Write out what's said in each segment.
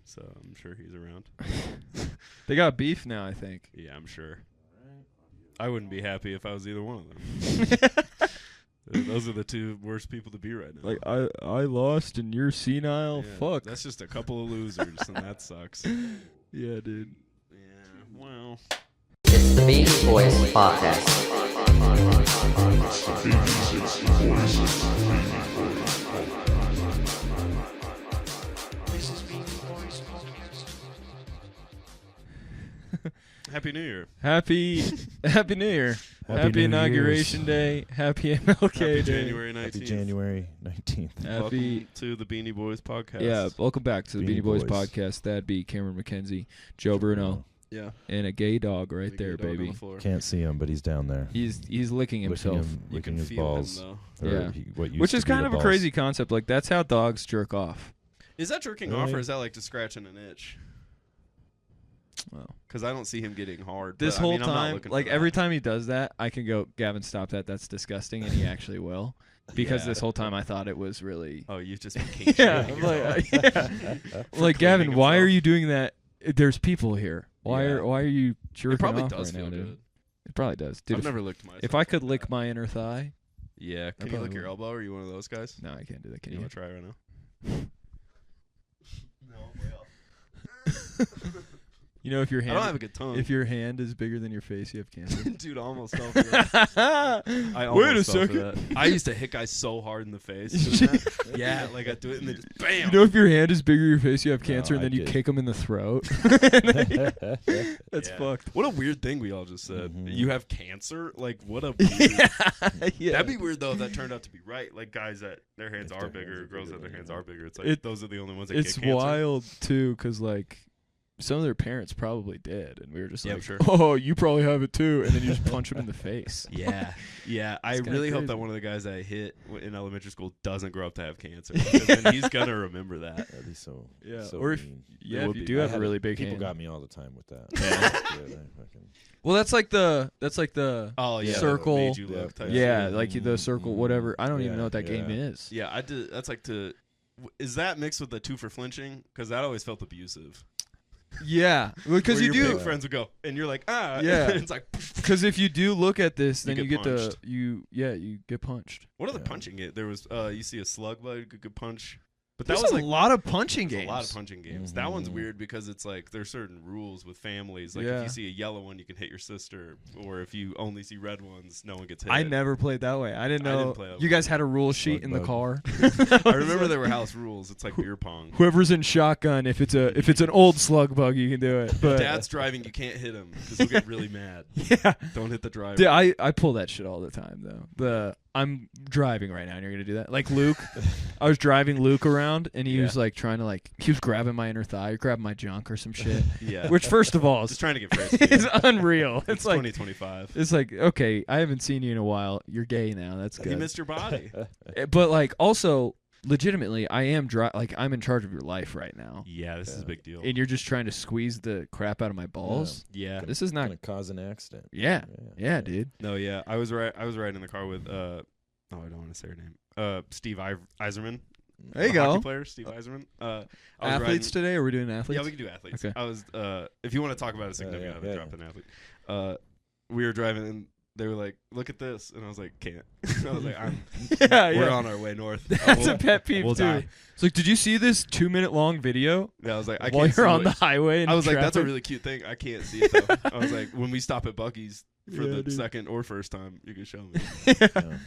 so I'm sure he's around. They got beef now, I think. Yeah, I'm sure. I wouldn't be happy if I was either one of them. Those are the two worst people to be right now. Like, I lost and you're senile. Yeah, Fuck. That's just a couple of losers, and that sucks. Yeah, dude. Yeah, well. It's the Beanie Boys Podcast. Happy New Year. Happy New Year. Happy New Inauguration Day. Happy MLK Happy Day. January 19th. Happy January 19th. Welcome to the Beanie Boys Podcast. Yeah, welcome back to the Beanie Beanie Boys Boys. Podcast. That'd be Cameron McKenzie, Joe Bruno, Yeah. and a gay dog right Big there, dog on baby. the floor. Can't see him, but he's down there. He's licking himself, You licking can his feel balls. him, though. Or Yeah. what used which to is be kind the of a balls. crazy concept. Like, that's how dogs jerk off. Is that jerking Really? off, or is that like just scratching an itch? Well, Because I don't see him getting hard. this but, whole I'm not time, looking like for every that. time he does that, I can go, Gavin, stop that. That's disgusting, and he actually will. Because Yeah. this whole time I thought it was really. Oh, you've just been kinky. Yeah, I'm like, like Gavin, cleaning why are himself. you doing that? There's people here. Why Yeah. are you jerking It probably off does right feel now, dude? good. It probably does, dude. I've never licked myself. If I could lick my inner thigh, Yeah. Can you probably lick your would. elbow? Are you one of those guys? no, I can't do that. Can You you? want to try right now? You know, if your I don't have hand, a good tongue. if your hand is bigger than your face, you have cancer. Dude, I almost fell for that. I almost Wait a fell for second. that. I used to hit guys so hard in the face. doing that. Yeah, like I do it and then just bam. You know, if your hand is bigger than your face, you have cancer, No, and then I you did. kick them in the throat. That's Yeah. fucked. What a weird thing we all just said. Mhm. You have cancer? Like, what a weird... Yeah. That'd be weird, though, if that turned out to be right. Like, guys that their hands are bigger, girls that their hands are bigger. It's like, those are the only ones that It's get cancer. wild too, because like some of their parents probably did, and we were just Yeah, like, sure. "Oh, you probably have it too," and then you just punch them in the face. Yeah, yeah. I It's kinda really hope crazy. that one of the guys I hit in elementary school doesn't grow up to have cancer. Because then he's gonna remember that. That'd be so. Yeah, so or if mean. yeah, It if would you be. do have I a had really big people hand. got me all the time with that. Yeah. Dude, I fucking- Well, that's like the Oh yeah, Circle. Made you look type yeah, shit. like the circle, whatever. I don't even Yeah, know what that game yeah. is. Yeah, I did. That's like to. Is that mixed with the 2 for flinching? Because that always felt abusive. Yeah, because Where you your do. big friends would go, and you're like, ah. Yeah. it's like, Because if you do look at this, You then you get get punched. you get punched. what are the Yeah. punching it? There was, you see a slug bug, good punch. But There's that was a like lot of punching there's games. a lot of punching games. That one's Mhm. weird because it's like there's certain rules with families. Like Yeah. if you see a yellow one, you can hit your sister, or if you only see red ones, no one gets hit. I never played that way. I didn't I know. didn't play that You way. guys had a rule sheet Slug in the bug. car. I remember there were house rules. It's like beer pong. Whoever's in shotgun, if it's an old slug bug, you can do it. But Dad's driving, you can't hit him because he'll get really mad. yeah, Don't hit the driver. dude, I pull that shit all the time though. I'm driving right now, and you're gonna do that. Like Luke, I was driving Luke around, and he Yeah. was like trying to he was grabbing my inner thigh, or grabbing my junk or some shit. Yeah. Which, first of all, Just is, trying to get frisky. is unreal. It's like 2025. it's like, okay, I haven't seen you in a while. You're gay now. That's You good. missed your body. But like, also, legitimately, I am I'm in charge of your life right now, Yeah, this is a big deal. and you're just trying to squeeze the crap out of my balls. Yeah. This is not. Gonna cause an accident. Yeah, yeah, dude. No, yeah. I was riding in the car with oh, I don't want to say her name. Steve Eiserman. There you the go. Hockey player, Steve Eiserman. I was Athletes riding- today? Are we doing athletes? Yeah, we can do athletes. Okay. I was if you want to talk about a significant yeah, other, yeah. drop an athlete. We were driving and they were like, "Look at this," and I was like, "Can't." I was like, yeah, "We're yeah. on our way north." That's a pet peeve we'll too. die. It's like, did you see this 2-minute long video Yeah, I was like, "I while can't." you're see on the what- highway? In I was like, "That's a traffic? really cute thing. I can't see it though." I was like, "When we stop at Buc-ee's for Yeah, the dude. second or first time, you can show me." Yeah.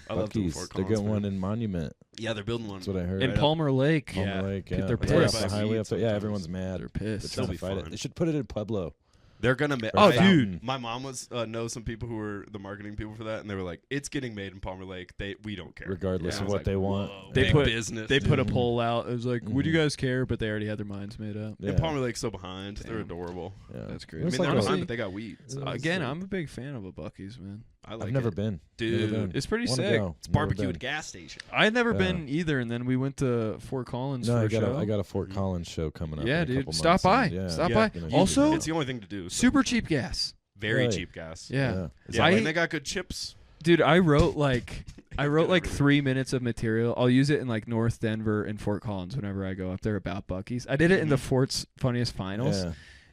I love the Buc-ee's, Fort they're Collins getting one fan. in Monument. Yeah, they're building one. That's what I heard. in right up. Palmer Lake. Palmer Yeah. Lake, They're yeah. pissed. Right Yeah, up the but highway up there. Yeah, sometimes. everyone's mad. They're They're pissed. trying It'll to be fight fun. it. They should put it in Pueblo. They're gonna make. Oh, I- dude. My mom was know some people who were the marketing people for that, and they were like, "It's getting made in Palmer Lake. We don't care, Regardless Yeah, I of was what like, they want. whoa, They big put- business. They put a Mhm. poll out. It was like, would you Mhm. guys care? But they already had their minds made up. Yeah. And Palmer Lake's so behind. They're Damn. adorable. Yeah. That's It great. I was mean, they're like a- behind, but they got weed. So. was Again, like- I'm a big fan of a Buc-ee's, man. I like I've never it. been. Dude, Never been. It's pretty Wanna sick. go. It's Never barbecue been. at a gas station. I'd never Yeah. been either, and then we went to Fort Collins No, for I a got show. a Fort Collins show coming up. Yeah, in a dude. couple Stop months, by. and yeah, Stop Yeah. by. gonna Also, It's the only thing to do. So. super cheap gas. Very Really? cheap gas. Yeah. Yeah, I- and they got good chips. Dude, I wrote like I wrote Get like everywhere. 3 minutes of material. I'll use it in like North Denver and Fort Collins whenever I go up there about Buc-ee's. I did it in the Fort's Funniest Finals, Yeah.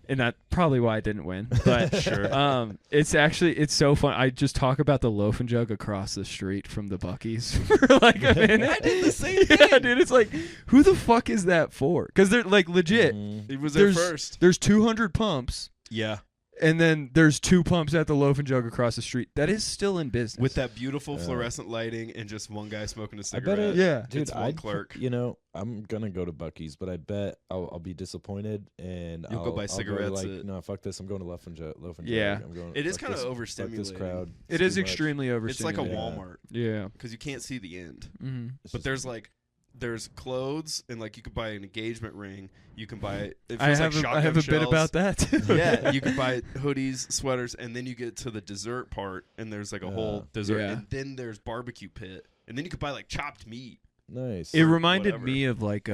and that's probably why I didn't win. But Sure. it's so fun. I just talk about the loaf and jug across the street from the Buc-ee's for like a minute. I did the same Yeah, thing. dude. It's like, who the fuck is that for? Because they're like legit. Mhm. He was there There's first. there's 200 pumps, Yeah. and then there's 2 pumps at the loaf and jug across the street. That is still in business. With that beautiful Yeah. fluorescent lighting and just one guy smoking a I cigarette. bet it. Yeah. Dude, It's one I'd clerk. You know, I'm gonna go to Buc-ee's, but I bet I'll be disappointed and You'll I'll go buy I'll cigarettes like, at- no, fuck this. I'm going to Loaf and Jug. Yeah. I'm going, It is fuck kind of this- Fuck overstimulating. this crowd. It It's is too much. extremely It's like a overstimulating. Walmart Yeah. because you can't see the end. Mm-hmm. It's But just- there's like there's clothes and like you could buy an engagement ring. You can buy it. I feels have like I have a shotgun bit about shells. that too. Yeah, you can buy hoodies, sweaters, and then you get to the dessert part, and there's like a whole dessert, Yeah. and then there's barbecue pit, and then you could buy like chopped meat. nice. It or reminded whatever. me of like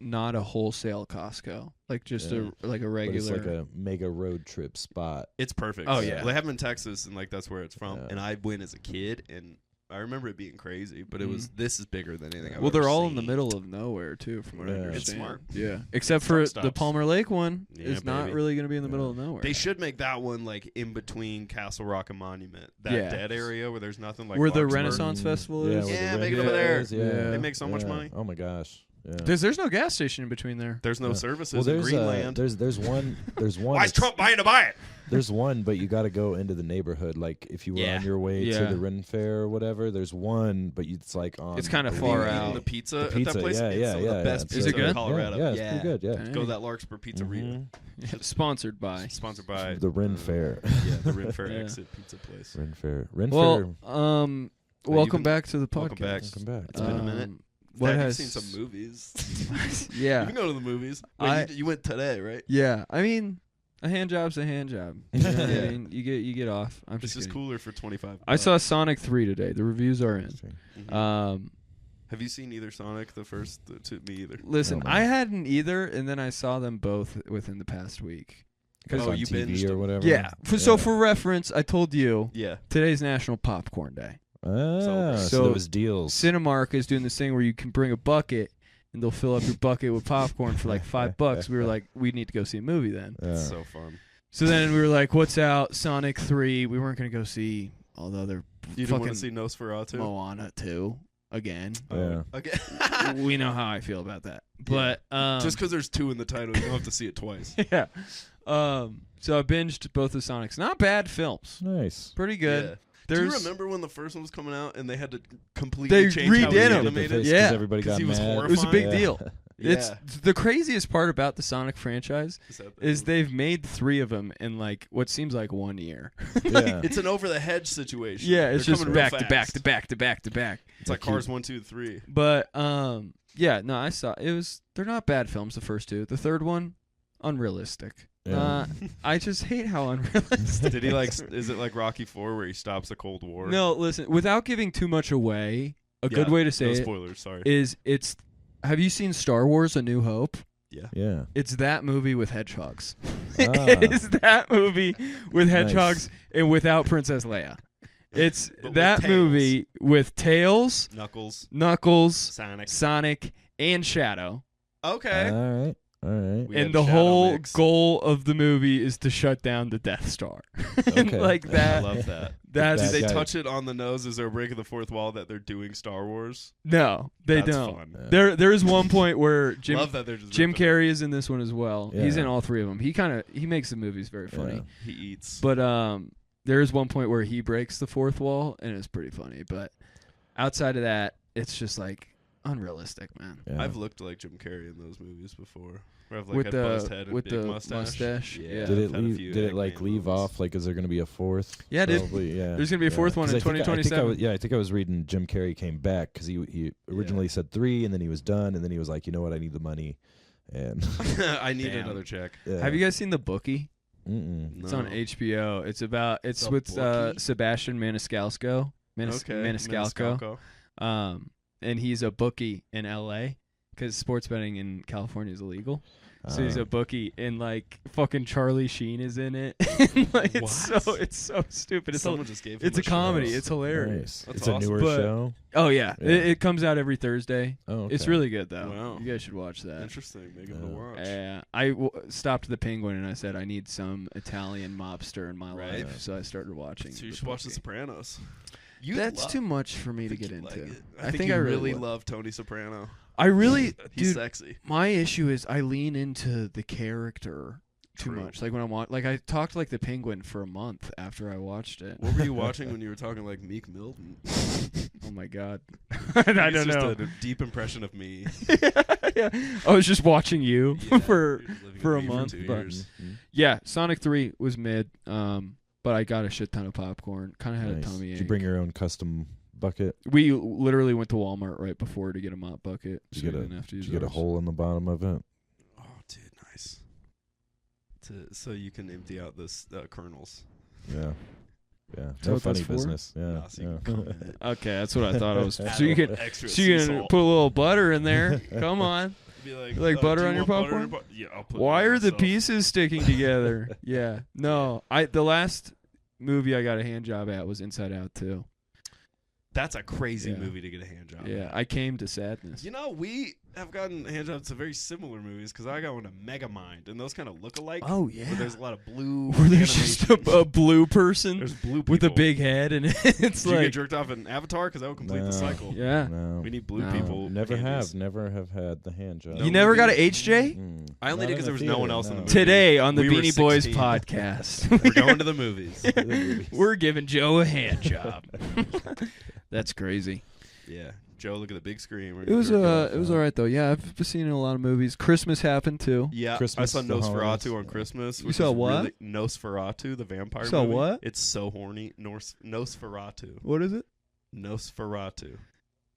not a wholesale Costco, like just Yeah. a like a But it's regular. like a mega road trip spot. It's perfect. Oh, yeah. Well, they have them in Texas, and like that's where it's from. Yeah. And I went as a kid, and I remember it being crazy, but it was this is bigger than anything. I've well, they're ever all in the seen. middle of nowhere too, from what I Yeah. understand. It's smart. Yeah, except Truck for the stops. Palmer Lake one. Yeah, It's not baby. really going to be in the middle of nowhere. They should make that one like in between Castle Rock and Monument, that Yeah. dead area where there's nothing like where the Larkspur. Renaissance Festival is. where Yeah, the make it Red over there. is, Yeah. They make so much Yeah. money. Oh my gosh. Yeah. There's no gas station in between there. There's no Yeah. services Well, in there's Greenland. there's one Why is it's- Trump buying to buy it? There's one, but you got to go into the neighborhood. Like if you were Yeah. on your way Yeah. to the Ren Fair or whatever, there's one, but it's like on. It's kinda the far way- out. The pizza, The at pizza, that place, yeah, it's yeah, some yeah. of the best It's pizza Is it good? in Colorado. Yeah, it's pretty good. Yeah. Dang. Go to that Larkspur Pizzeria. Mhm. Sponsored by. Sponsored by The Ren Fair. Yeah, the Ren Fair Yeah. exit pizza place. Ren Fair. Ren Well, Fair. you've welcome been- back to the podcast. welcome back. Welcome back. It's been a minute. What Dad, has you've seen some movies? Yeah, You can go to the movies. Wait, I- you went today, right? yeah. I mean, a hand job's a hand job. You know what I Yeah. mean? You get off. I'm This just is kidding. cooler for 25. I saw Sonic 3 today. The reviews are in. Mhm. Have you seen either Sonic, the first? Me either. Listen, Oh, man. I hadn't either, and then I saw them both within the past week. Because Oh, on you TV binged or them. whatever. Yeah. So for reference, I told you Yeah. today's National Popcorn Day. So So- there was deals. Cinemark is doing this thing where you can bring a bucket and they'll fill up your bucket with popcorn for like $5. We were like, we need to go see a movie then. Yeah. It's so fun. So then we were like, what's out? Sonic 3. We weren't going to go see all the other You didn't fucking want to see Nosferatu? Moana 2 again. Yeah. Okay. We know how I feel about that. But Just because there's 2 in the title, you don't have to see it twice. yeah. So I binged both the Sonics. Not bad films. Nice. Pretty good. Yeah. There's Do you remember when the first one was coming out and they had to completely They change how redid he him. animated? Yeah. Everybody 'Cause got he was mad. It was a big Yeah. deal. It's Yeah. the craziest part about the Sonic franchise Is that is they've made 3 of them in like what seems like 1 year. Yeah. It's an over the hedge situation. Yeah, it's They're just coming real back to back fast. to back to back to back. It's like Cars 1, 2, 3. But yeah, no, I saw it was. They're not bad films. The first 2. The third one, unrealistic. Yeah. I just hate how unrealistic. Did he like? Is it like Rocky 4 where he stops the Cold War? No, listen. Without giving too much away, a good way to say no it spoilers. Sorry. is it's. Have you seen Star Wars: A New Hope? Yeah. It's that movie with hedgehogs. Ah. It's that movie with hedgehogs and without Princess Leia. It's But with that tails. movie with Tails, Knuckles, Knuckles, Sonic. Sonic, and Shadow. Okay. All right. All right. We had And the Shadow whole Mix. goal of the movie is to shut down the Death Star. And Okay. like I that. love that. That's Did Bad they guy. touch it on the nose as they're breaking the fourth wall that they're doing Star Wars? no, they That's don't. Fun. Yeah. There is one point where Love that they're just Jim ripping it. Carrey is in this one as well. He's Yeah. in all 3 of them. He makes the movies very funny. Yeah. He eats. But there is one point where he breaks the 4th wall, and it's pretty funny. But outside of that, it's just like unrealistic, man. Yeah. I've looked like Jim Carrey in those movies before. Where I've like With had the- buzzed head and with big the mustache. mustache, Yeah. yeah. Did it I've had a leave? few Did it like Eggman leave movies. off? Like, is there going to be a 4th? Yeah, dude. Probably, yeah. There's gonna be a 4th one in 2027. I think I was reading Jim Carrey came back because he originally said 3, and then he was done, and then he was like, you know what, I need the money, and I need Damn. another check. yeah. Have you guys seen The Bookie? Mm-mm. It's on No. HBO. It's The with Bookie? Sebastian Maniscalco. Okay. Maniscalco. And he's a bookie in LA because sports betting in California is illegal. So he's a bookie, and like fucking Charlie Sheen is in it. Like, it's so stupid. Someone just gave him It's a comedy. show. It's hilarious. Nice. It's a newer But- show. Oh yeah, Yeah. It comes out every Thursday. Oh, okay. It's really good though. Wow. You guys should watch that. Interesting. Make him to watch. Yeah, I stopped the Penguin and I said I need some Italian mobster in my Right. life, so I started watching. So you should watch The Sopranos. That's too much for me to get You'd like into. it. I think you I really would. love Tony Soprano. I really, He's dude. sexy. My issue is I lean into the character too True. much. Like when I talked like the Penguin for a month after I watched it. What were you watching when you were talking like Meek Milton? Oh my god, I don't He's just know. a deep impression of me. Yeah. I was just watching you Yeah, for you're just living for with a me month, 2 but- years. yeah. Sonic 3 was mid, but I got a shit ton of popcorn. Kind of had Nice. a tummy ache. Did you bring your own custom bucket? We literally went to Walmart right before to get a mop bucket. Did So you we get didn't have to use Did you get a ours. hole in the bottom of it? Oh, dude, nice. So you can empty out this kernels. Yeah. Yeah. that No what that's funny for? business. Yeah. Nah, so you yeah. can come in it. Okay, that's what I thought it was. Add So you a can, little extra so sea you can salt. put a little butter in there. Come on. Be like, like butter do on you your want butter in popcorn? yeah, I'll put Why it on are the myself. pieces sticking together? Yeah. No, the last movie I got a hand job at was Inside Out 2. That's a crazy Yeah. movie to get a hand job. Yeah, at. I came to sadness. You know, we have gotten hand jobs to very similar movies because I got one to Megamind, and those kind of look alike. Oh Where yeah. there's a lot of blue. Where there's just animation. a blue person There's blue people. with a big head, and it's Did you get like, jerked off in Avatar? Because that would complete No. the cycle. yeah. No. We need blue No. people. Never handies. Never have had the hand job. No You never got an movie. HJ? I only Not did 'cause in there was a no one theater, else in the no. movie. Today on the We were Beanie Boys 16. podcast, We're going to the movies. we're giving Joe a hand job. That's crazy. Yeah, Joe, look at the big screen. We're It was jerking off. it was all right though. Yeah, I've seen a lot of movies. Christmas happened too. Yeah, Christmas, I saw the holidays. Nosferatu on Christmas. You which saw is what? Really Nosferatu, the vampire You saw movie. what? It's so horny. Nosferatu. What is it? Nosferatu.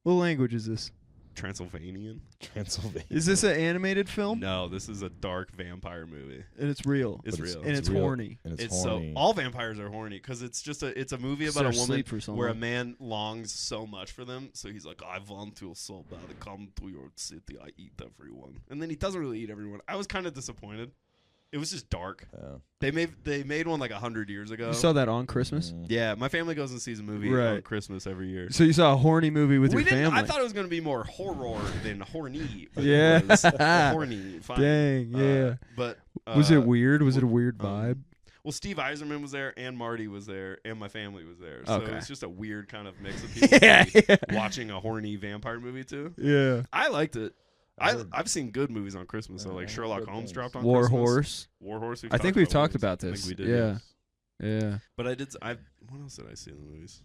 What language is this? Transylvanian? Transylvania. Is this an animated film? No, this is a dark vampire movie. And it's real. It's But real. And it's real, horny. And it's It's horny. so all vampires are horny because it's just it's a movie about They're a woman asleep for so where a long. man longs so much for them, so he's like, I want you so bad. Come to your city, I eat everyone, and then he doesn't really eat everyone. I was kind of disappointed. It was just dark. They made one like 100 years ago. You saw that on Christmas? Yeah, my family goes and sees a movie on Right. Christmas every year. So you saw a horny movie with We your didn't. family? I thought it was going to be more horror than horny. but it Yeah. was horny. Fine. Dang, yeah. But Was it weird? Was it a weird vibe? Well, Steve Eiserman was there, and Marty was there, and my family was there. So Okay. it's just a weird kind of mix of people Yeah, yeah. watching a horny vampire movie too. Yeah. I liked it. I heard- I've seen good movies on Christmas, so Yeah, I like heard Sherlock good Holmes things. dropped on War Christmas. Horse. War Horse. I think we've talked War about Horse. this. I think we did. Yeah. Yeah. But I did. What else did I see in the movies?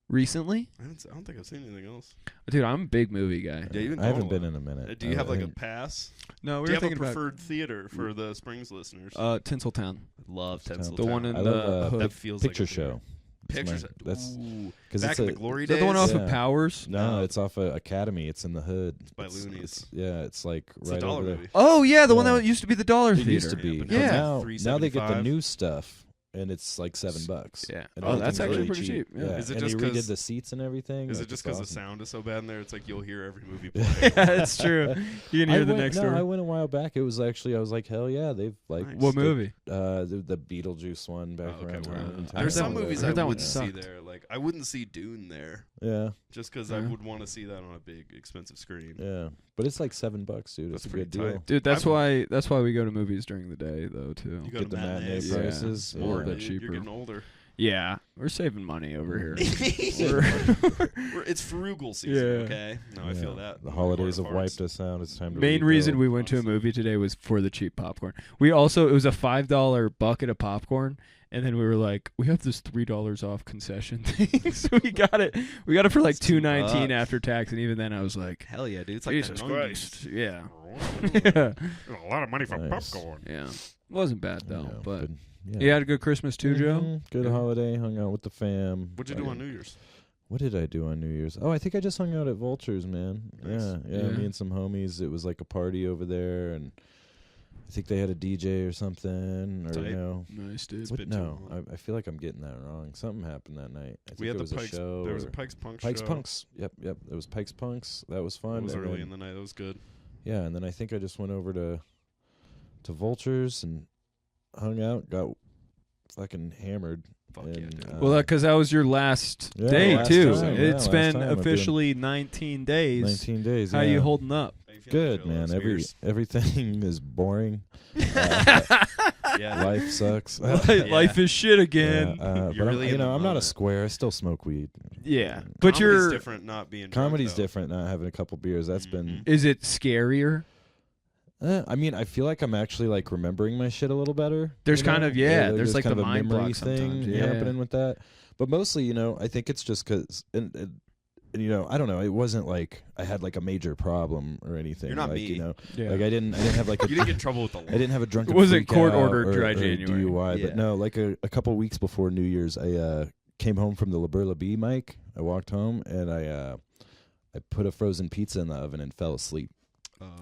Recently? I don't think I've seen anything else. Dude, I'm a big movie guy. Yeah, you've been I haven't going a been lot. in a minute. Do you have like a think- pass? No, we Do you were have a thinking about preferred theater for the Springs listeners? Tinseltown. Love Tinseltown. The one in I the love, hood. that feels picture like a theater. show? Pictures. That's Ooh. because Back it's in a the glory Is that days. the one off Yeah. of Powers? no, No. it's off of Academy. It's in the hood. It's by Looney's. Yeah, it's like It's right a dollar over there. movie. Oh, yeah, the one Yeah. that used to be the Dollar It Theater. used to be. Yeah, but but Yeah. now they get the $3.75. new stuff, and it's like $7. Yeah. And Oh, that's everything's actually really pretty cheap. Yeah. Is it and just he 'cause- redid the seats and everything. Is like, it just it's because the awesome. sound is so bad in there? It's like you'll hear every movie play. Yeah, it's true. You can hear the next I door. went a while back. It was actually I was like, hell yeah, they've like Nice. What movie? the Beetlejuice one back Oh, okay, around. wow. in town. There's some that movies I I heard that one wouldn't see sucked. there. Like I wouldn't see Dune there, Yeah, just because I Yeah. would want to see that on a big, expensive screen. yeah, but it's like $7, dude. That's It's a pretty good deal. tight. Dude, that's I've- why we go to movies during the day though too. You go Get to the matinee matinees. Yeah. prices. A little Or bit you're cheaper. getting older. Yeah, we're saving money over here. It's frugal season. Yeah. Okay, no, I feel that. The holidays have Farts. wiped us out. It's time to Main reason rebuild. we went to a movie today was for the cheap popcorn. It was a $5 bucket of popcorn, and then we were like, we have this $3 off concession thing, so we got it. We got it for like It's $2 $2.19 after tax, and even then I was like, Hell yeah, dude! It's like Jesus the Christ, 90s. yeah, A lot of money for Nice. popcorn. yeah. Wasn't bad though, Yeah, but good. you had a good Christmas too, Joe. Mhm. Good Yeah. holiday. Hung out with the fam. What'd you do on New Year's? What did I do on New Year's? Oh, I think I just hung out at Vultures, man. Nice. Yeah, Yeah. me and some homies. It was like a party over there, and I think they had a DJ or something, or Tight. no. Nice, dude. It's What? been too No, long. I feel like I'm getting that wrong. Something happened that night. I think We had it the was a Pikes. show. There was a or- Pikes Punk Pikes show. Punks. Yep. It was Pikes Punks. That was fun. It was and early then- in the night. That was good. yeah, and then I think I just went over to Vultures and hung out, got fucking hammered. Fuck yeah, dude. Well, because that was your last Yeah, day last too. time, It's last been time I've officially 19 days. 19 days. How yeah. you holding up? How you feeling Good, after man. those beers? Everything is boring. Yeah. Life sucks. Life is shit again. You're but really in the I'm not a moment. square. I still smoke weed. Yeah, but Comedy's you're. different. Not being drunk, Comedy's though. different. Not having a couple beers. That's been. Is it scarier? I mean, I feel like I'm actually like remembering my shit a little better. There's you know? kind of there's like kind the of a mind memory block thing sometimes. Yeah. happening with that. But mostly, I think it's just because, and I don't know. It wasn't like I had like a major problem or anything. You're not like, me. Yeah. Like I didn't have like a. You didn't get in trouble with the law. I didn't have a drunken. It wasn't freak court out ordered or, dry or January. DUI, Yeah. but no, like a couple weeks before New Year's, I came home from the La Burla Bee mic. I walked home and I put a frozen pizza in the oven and fell asleep.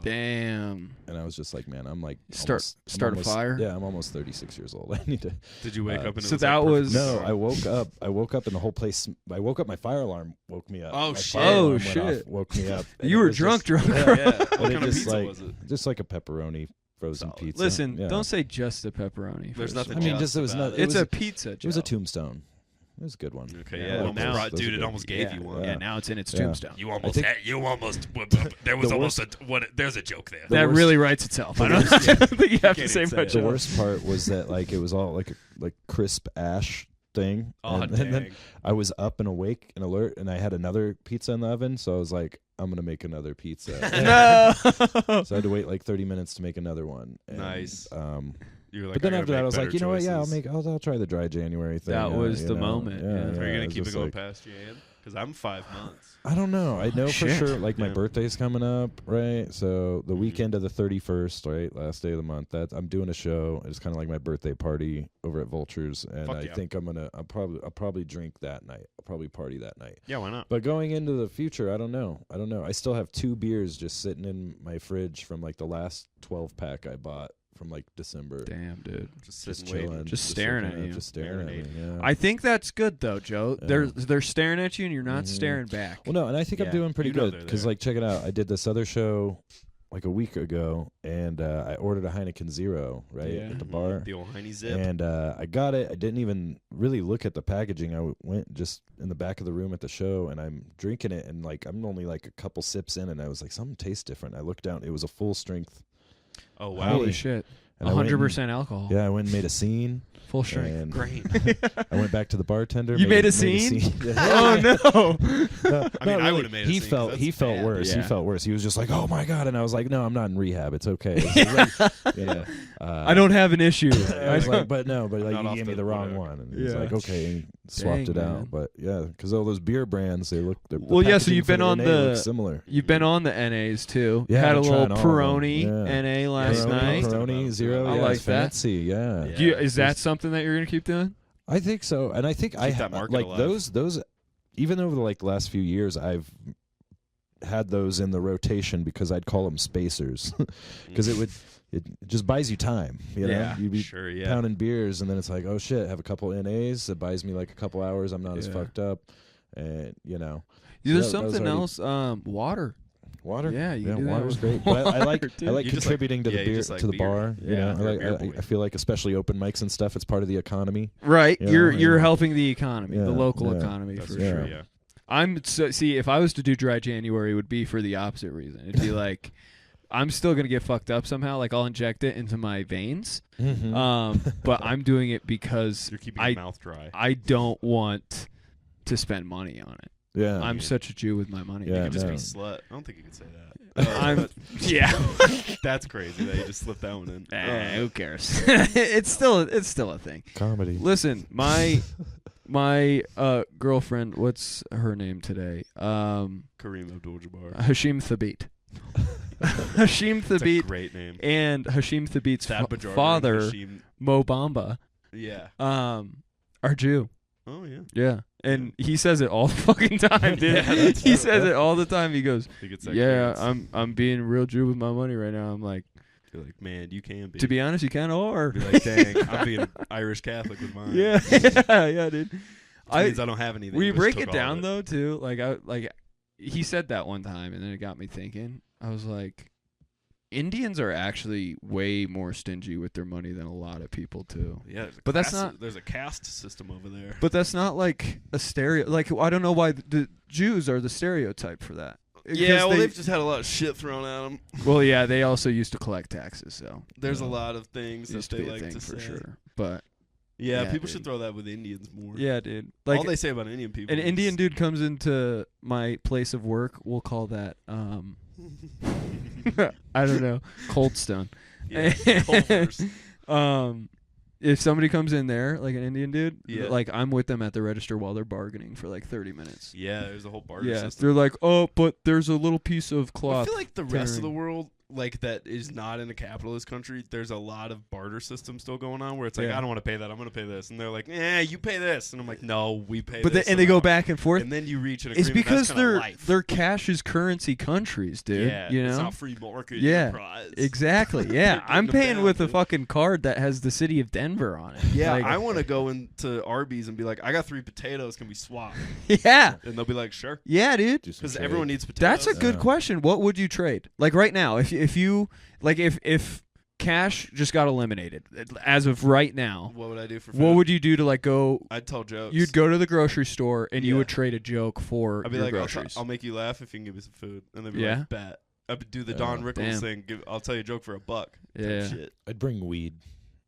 Damn. And I was just like, man, I'm like Start a almost- fire? Yeah, I'm almost 36 years old. I need to. Did you wake up and it so was that like was- perfect? No, I woke up and the whole place. I woke up. My fire alarm woke me up. Oh, My shit. fire alarm Oh, went shit. off, woke me up. and You it were was drunk. Yeah. And What it kind of just pizza like was it? just like a pepperoni frozen Solid. pizza. Listen, Yeah. don't say just the pepperoni. There's first nothing. of I all. mean, just it was about not- It's was a pizza. It was a Joe. tombstone. It was a good one. Okay, Yeah, yeah. I Well, like those. now, Those dude, are it good. almost gave you one. Yeah, now it's in its Yeah. tombstone. You think- there was The almost there's a joke there. That worst- really writes itself. I don't, worst- I don't think you have to can't say even say much. it. The else. worst part was that like it was all like crisp ash thing. Oh, and dang. then I was up and awake and alert, and I had another pizza in the oven, so I was like, I'm gonna make another pizza. No. So I had to wait like 30 minutes to make another one. And, Nice. But You were like, then I gotta after that, I make was like, better you know what? Yeah, choices. I'll try the dry January thing. That was you the know? moment, yeah. Are you it gonna was keep it just going like- past Jan? Because I'm 5 months. I don't know. I know for Shit. sure. Like my Yeah. birthday's coming up, right? So the Mhm. weekend of the 31st, right, last day of the month. That I'm doing a show. It's kind of like my birthday party over at Vultures, and Fuck I yeah. think I'll probably drink that night. I'll probably party that night. Yeah, why not? But going into the future, I don't know. I still have 2 beers just sitting in my fridge from like the last 12 pack I bought from like December. Damn, dude. Just Just sitting waiting. chilling, Just staring looking at you. just staring at me. Yeah. I think that's good though, Joe. Yeah. They're staring at you and you're not Mhm. staring back. Well, no, and I think Yeah, I'm doing pretty you know good they're because, there. like, check it out. I did this other show like a week ago, and I ordered a Heineken Zero right Yeah. at the bar, The old Heine Zip. and I got it. I didn't even really look at the packaging. I went just in the back of the room at the show, and I'm drinking it, and like I'm only like a couple sips in, and I was like, something tastes different. I looked down; it was a full strength. Oh wow. Holy Hey. shit. And I went and- 100% alcohol. Yeah, I went and made a scene. Full strength. And Great. I went back to the bartender. You made a scene? Oh no. No, I mean, not I really. would've made a He scene 'cause felt that's he felt bad. worse. Yeah. He felt worse. He was just like, "Oh my god!" And I was like, "No, I'm not in rehab. It's okay." It's like, you know, I don't have an issue. I was like, "But no, but like Not you off gave me the the wrong whatever. one." And he's Yeah. like, "Okay," and he swapped Dang, it man. out. But yeah, because all those beer brands, they look. The Well, yeah, so packaging you've for been the on NA the- looks similar. You've been on the NAs too. Yeah, Had a I'm little trying all of them. Peroni Yeah. NA last Peroni, night. Peroni Zero. I yeah, like it's that. fancy. Yeah. Yeah. Do you, is that something that you're gonna keep doing? I think so, and I think I Keep that have market like alive. those. Even over the like last few years, I've had those in the rotation because I'd call them spacers, because it just buys you time. You know, Yeah, you'd be Sure, yeah. pounding beers, and then it's like, oh shit, have a couple NAs. It buys me like a couple hours. I'm not as Yeah. fucked up, and you know, There's that was something already- else. Water. water. Yeah, you can do that water's with great. But I like water, too. I like You just contributing to yeah, the you beer just like to the beer. bar. You Yeah. know, You're a beer boy. I feel like especially open mics and stuff. It's part of the economy. Right. Yeah, You're yeah. helping the economy, Yeah, the local yeah. economy That's for Yeah. sure. Yeah. See, if I was to do dry January, it would be for the opposite reason. It'd be like, I'm still gonna get fucked up somehow. Like I'll inject it into my veins, but I'm doing it because You're keeping I- your mouth dry. I don't want to spend money on it. yeah, I'm such a Jew with my money. Yeah, you could just no. be slut. I don't think you could say that. I'm yeah. That's crazy that you just slipped that one in. Who cares? it's still a thing. comedy. Listen, my girlfriend, what's her name today? Kareem Abdul-Jabbar. Hashim Thabit. Hashim It's a Thabit great name. and Hashim Thabit's Thad Bajardi and father, Hashim- Mo Bamba, Yeah. are Jew. Oh yeah. Yeah. And he says it all the fucking time, dude. Yeah, that's he true. says it all the time. He goes, He gets that "Yeah, credence. I'm being a real Jew with my money right now." I'm like, You're like, man, you can be. to be honest, you kind of are. Be like, dang, I'm being an Irish Catholic with mine. yeah, yeah, dude. Which means I don't have anything. We but break just it took all down of though too. Like he said that one time, and then it got me thinking. I was like, Indians are actually way more stingy with their money than a lot of people too. Yeah, but that's not. There's a caste system over there. But that's not like a stereo. Like I don't know why the Jews are the stereotype for that. Yeah, well, they've just had a lot of shit thrown at them. Well, yeah, they also used to collect taxes, so there's a lot of things that they like to for say. sure. But yeah, people should throw that with Indians more. Yeah, dude. Like all they say about Indian people. An Indian dude comes into my place of work. We'll call that I don't know, Cold Stone. Yeah, Culver's. If somebody comes in there, like an Indian dude, yeah. like I'm with them at the register while they're bargaining for like 30 minutes. Yeah, there's a whole barter system. They're like, oh, but there's a little piece of cloth. I feel like the rest of the world, like that is not in a capitalist country, there's a lot of barter system still going on where it's like, I don't want to pay that, I'm going to pay this. And they're like, you pay this. And I'm like, no, we pay this. And they go back and forth. And then you reach an agreement. It's because that's they're cash is currency countries, dude. Yeah, you know? It's not free market. Yeah, enterprise. exactly. Yeah, I'm paying with a fucking card that has the city of Denver on it. Yeah, like, I want to go into Arby's and be like, I got 3 potatoes. Can we swap? Yeah. And they'll be like, sure. Yeah, dude. Because everyone needs potatoes. That's a good question. What would you trade? Like right now, if you like if cash just got eliminated as of right now, what would I do for food? What would you do to like go? I'd tell jokes. You'd go to the grocery store and you would trade a joke for I'd be your like, groceries. I'll make you laugh if you can give me some food. And they'd be like, bet. I'd do the Don Rickles thing. I'll tell you a joke for $1. Yeah. Shit. I'd bring weed.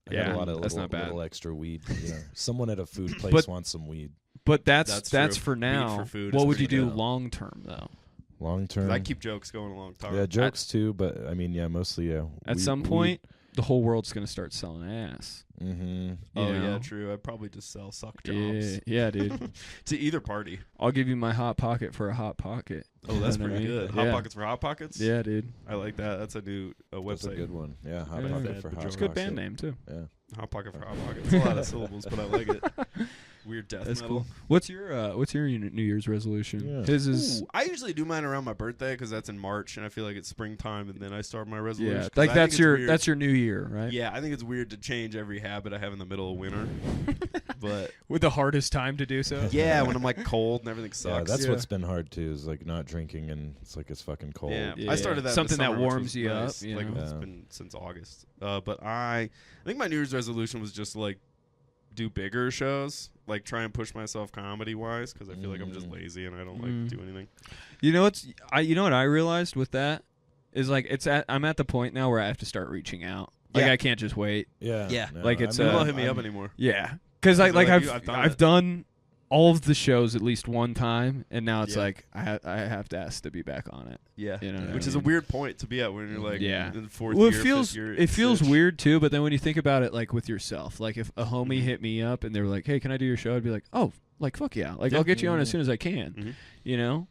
I got a lot of little extra weed. You know, someone at a food place wants some weed. But that's for now. For food what would you do long term though? Long term, I keep jokes going a long time. Yeah, jokes too, but I mean, mostly At some point, the whole world's gonna start selling ass. Mm-hmm. Yeah, true. I'd probably just sell suck jobs. Yeah, dude. To either party. I'll give you my hot pocket for a hot pocket. Oh, that's pretty good. Hot pockets for hot pockets. Yeah, dude. I like that. That's a new website. That's a good one. Yeah, hot pocket for hot pocket. It's a good band name too. Yeah, hot pocket for hot pocket. It's a lot of syllables, but I like it. Weird death That's metal. Cool. What's your New Year's resolution? Yeah. His is. I usually do mine around my birthday because that's in March, and I feel like it's springtime, and then I start my resolution. Yeah, like that's your New Year, right? Yeah, I think it's weird to change every habit I have in the middle of winter, but with the hardest time to do so. Yeah, when I'm like cold and everything sucks. Yeah, that's what's been hard too. Is like not drinking and it's like it's fucking cold. Yeah, I started that something that warms you nice. up. You like know? it's been since August. But I think my New Year's resolution was just like do bigger shows, like try and push myself comedy wise, because I feel like I'm just lazy and I don't like to do anything. You know what I realized with that is like I'm at the point now where I have to start reaching out. Like I can't just wait. Yeah. No, like it's people don't hit me up anymore. Yeah, because I've done all of the shows at least one time, and now it's like I have to ask to be back on it. Yeah, you know, which is a weird point to be at when you're like in the fourth year. It feels weird too, but then when you think about it, like with yourself, like if a homie hit me up and they were like, "Hey, can I do your show?" I'd be like, "Oh, like fuck yeah, like I'll get you on as soon as I can," you know.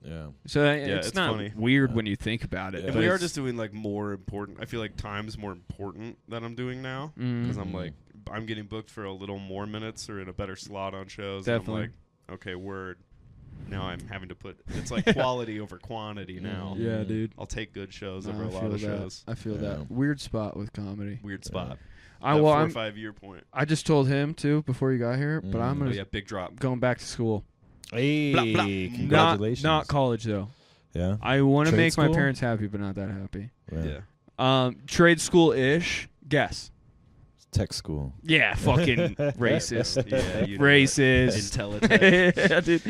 Yeah. So it's not funny. weird when you think about it. And we are just doing like more important. I feel like time's more important that I'm doing now because I'm like I'm getting booked for a little more minutes or in a better slot on shows. Definitely. And I'm like, okay, word. Now I'm having to put it's like quality over quantity now. Yeah, dude. I'll take good shows over a lot of shows. I feel that weird spot with comedy. Weird spot. I 4 or 5 year point. I just told him too before you got here, but I'm gonna big drop. Going back to school. Hey, blah, blah. Congratulations. Not college though. Yeah. I want to make school? my parents happy, but not that happy. Yeah. Trade school ish. Guess. Tech school. Yeah, fucking racist. Yeah, you racist. Intelligent. Yeah, dude.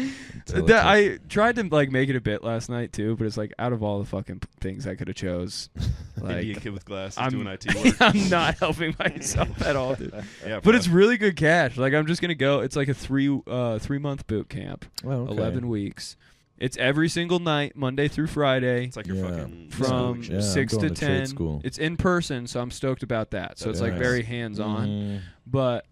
I tried to like make it a bit last night too, but it's like out of all the fucking things I could have chose, like Indian kid with glasses doing IT work. I'm not helping myself at all, dude. Yeah, but it's really good cash. Like I'm just gonna go. It's like a 3-month boot camp, Oh, okay. 11 weeks. It's every single night, Monday through Friday. It's like your fucking from 6 to 10. It's in person, so I'm stoked about that. So it's like very hands-on. But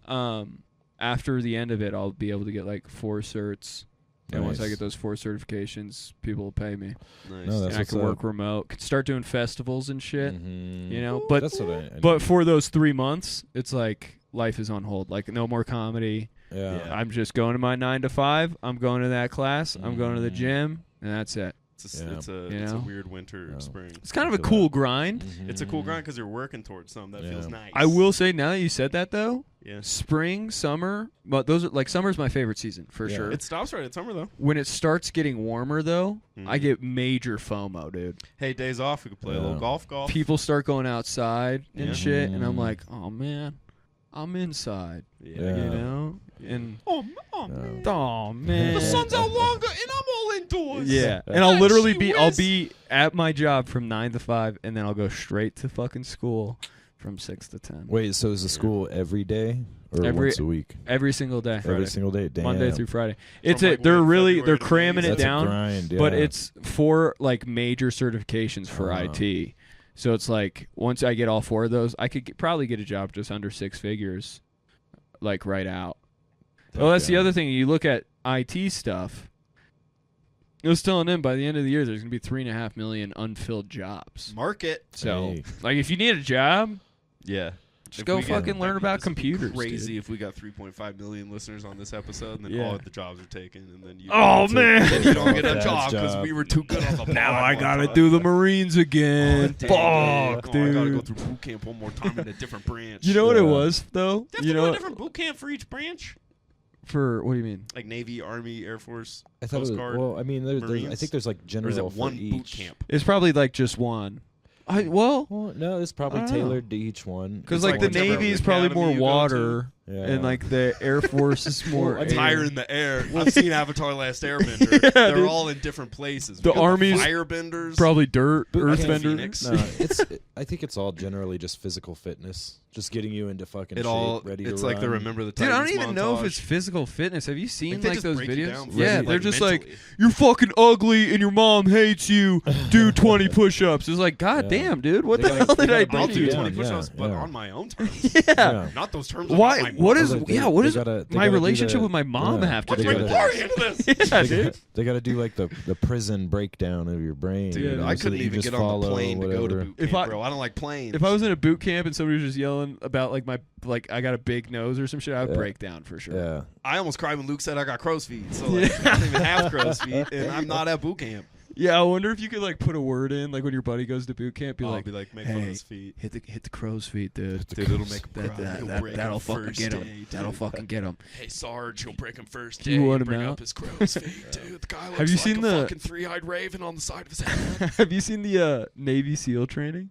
after the end of it, I'll be able to get like 4 certs. And once I get those 4 certifications, people will pay me. Nice. No, and I can work remote. Could start doing festivals and shit. You know, but that's what I but for those 3 months, it's like life is on hold. Like no more comedy. Yeah. I'm just going to my 9 to 5. I'm going to that class. I'm going to the gym, and that's it. It's a weird winter spring. It's kind of a cool grind. It's a cool grind because you're working towards something that feels nice. I will say, now that you said that, though, yeah. spring, summer, but those are like summer's my favorite season for sure. It stops right at summer though. When it starts getting warmer though, I get major FOMO, dude. Hey, days off, we could play a little golf. People start going outside and shit, and I'm like, oh man, I'm inside. Yeah. You know? And oh man. The sun's out longer and I'm all indoors. Yeah. And I'll literally I'll be at my job from 9 to 5 and then I'll go straight to fucking school from 6 to 10. Wait, so is the school every day or once a week? Every single day. Every single day. Damn. Monday through Friday. They're cramming it down, grind, but it's 4 like major certifications for IT. So it's like once I get all 4 of those, I could probably get a job just under 6 figures, like right out. Well, that's the other thing. You look at IT stuff. I was telling them by the end of the year, there's going to be 3.5 million unfilled jobs. Market. So, like, if you need a job, just go fucking learn about computers. Crazy if we got 3.5 million listeners on this episode, and then all of the jobs are taken, and then you. Man, you don't get a job because we were too good on the. Now I gotta do the Marines again. Fuck, dude. I gotta go through boot camp one more time in a different branch. You know what it was though? You know, a different boot camp for each branch. For what do you mean? Like Navy, Army, Air Force, I thought Coast Guard. Well, I mean, I think there's like general. Or is it one for boot each. camp? It's probably like just one. Well, no, it's probably tailored to each one. Because like the Navy is probably more water, and like the Air Force is more. It's higher in the air. I've seen Avatar: Last Airbender. They're all in different places. The Army's firebenders, probably dirt, earthbenders. No, I think it's all generally just physical fitness, just getting you into fucking shape, ready to run. It's like the Remember the Dude, Titans I don't even know if montage. it's physical fitness. Have you seen like those break you videos? down Yeah, they're like just mentally. like, you're fucking ugly and your mom hates you. Do 20 push-ups. It's like, god damn, dude, what the hell did I I'll do? do 20 push-ups, but on my own terms. Not those terms. Why? What is? What is my relationship with my mom have to do with this? Yeah, dude. They got to do like the prison breakdown of your brain. Dude, I couldn't even get on the plane to go to boot camp, bro. I don't like planes. If I was in a boot camp and somebody was just yelling about like I got a big nose or some shit, I would break down for sure. Yeah. I almost cried when Luke said I got crow's feet. So like, I don't even have crow's feet, and I'm not at boot camp. Yeah, I wonder if you could like put a word in, like when your buddy goes to boot camp, be like, make fun of his feet. Hit the crow's feet, dude. Dude, it'll make him cry. That'll fucking get him. That'll fucking get him. Hey Sarge, he'll break him first. Do you want him bring out? up his crow's feet, dude. The guy looks Have you like seen a the fucking 3-eyed raven on the side of his head. Have you seen the Navy SEAL training?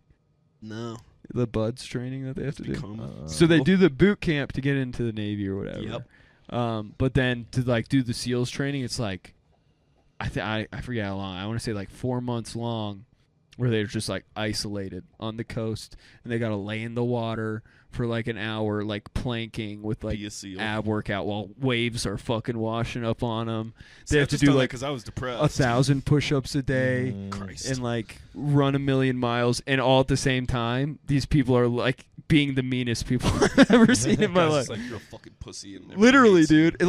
No. The buds training that they have to do. So they do the boot camp to get into the Navy or whatever. Yep. But then to like do the SEALs training, it's like I forget how long. I want to say like 4 months long, where they're just like isolated on the coast and they got to lay in the water for like an hour, like planking with like ab workout while waves are fucking washing up on them. They have to do like because I was depressed. 1,000 push-ups a day and like run 1,000,000 miles, and all at the same time, these people are like being the meanest people I've ever seen in my life. Like you're a fucking pussy. And literally, dude.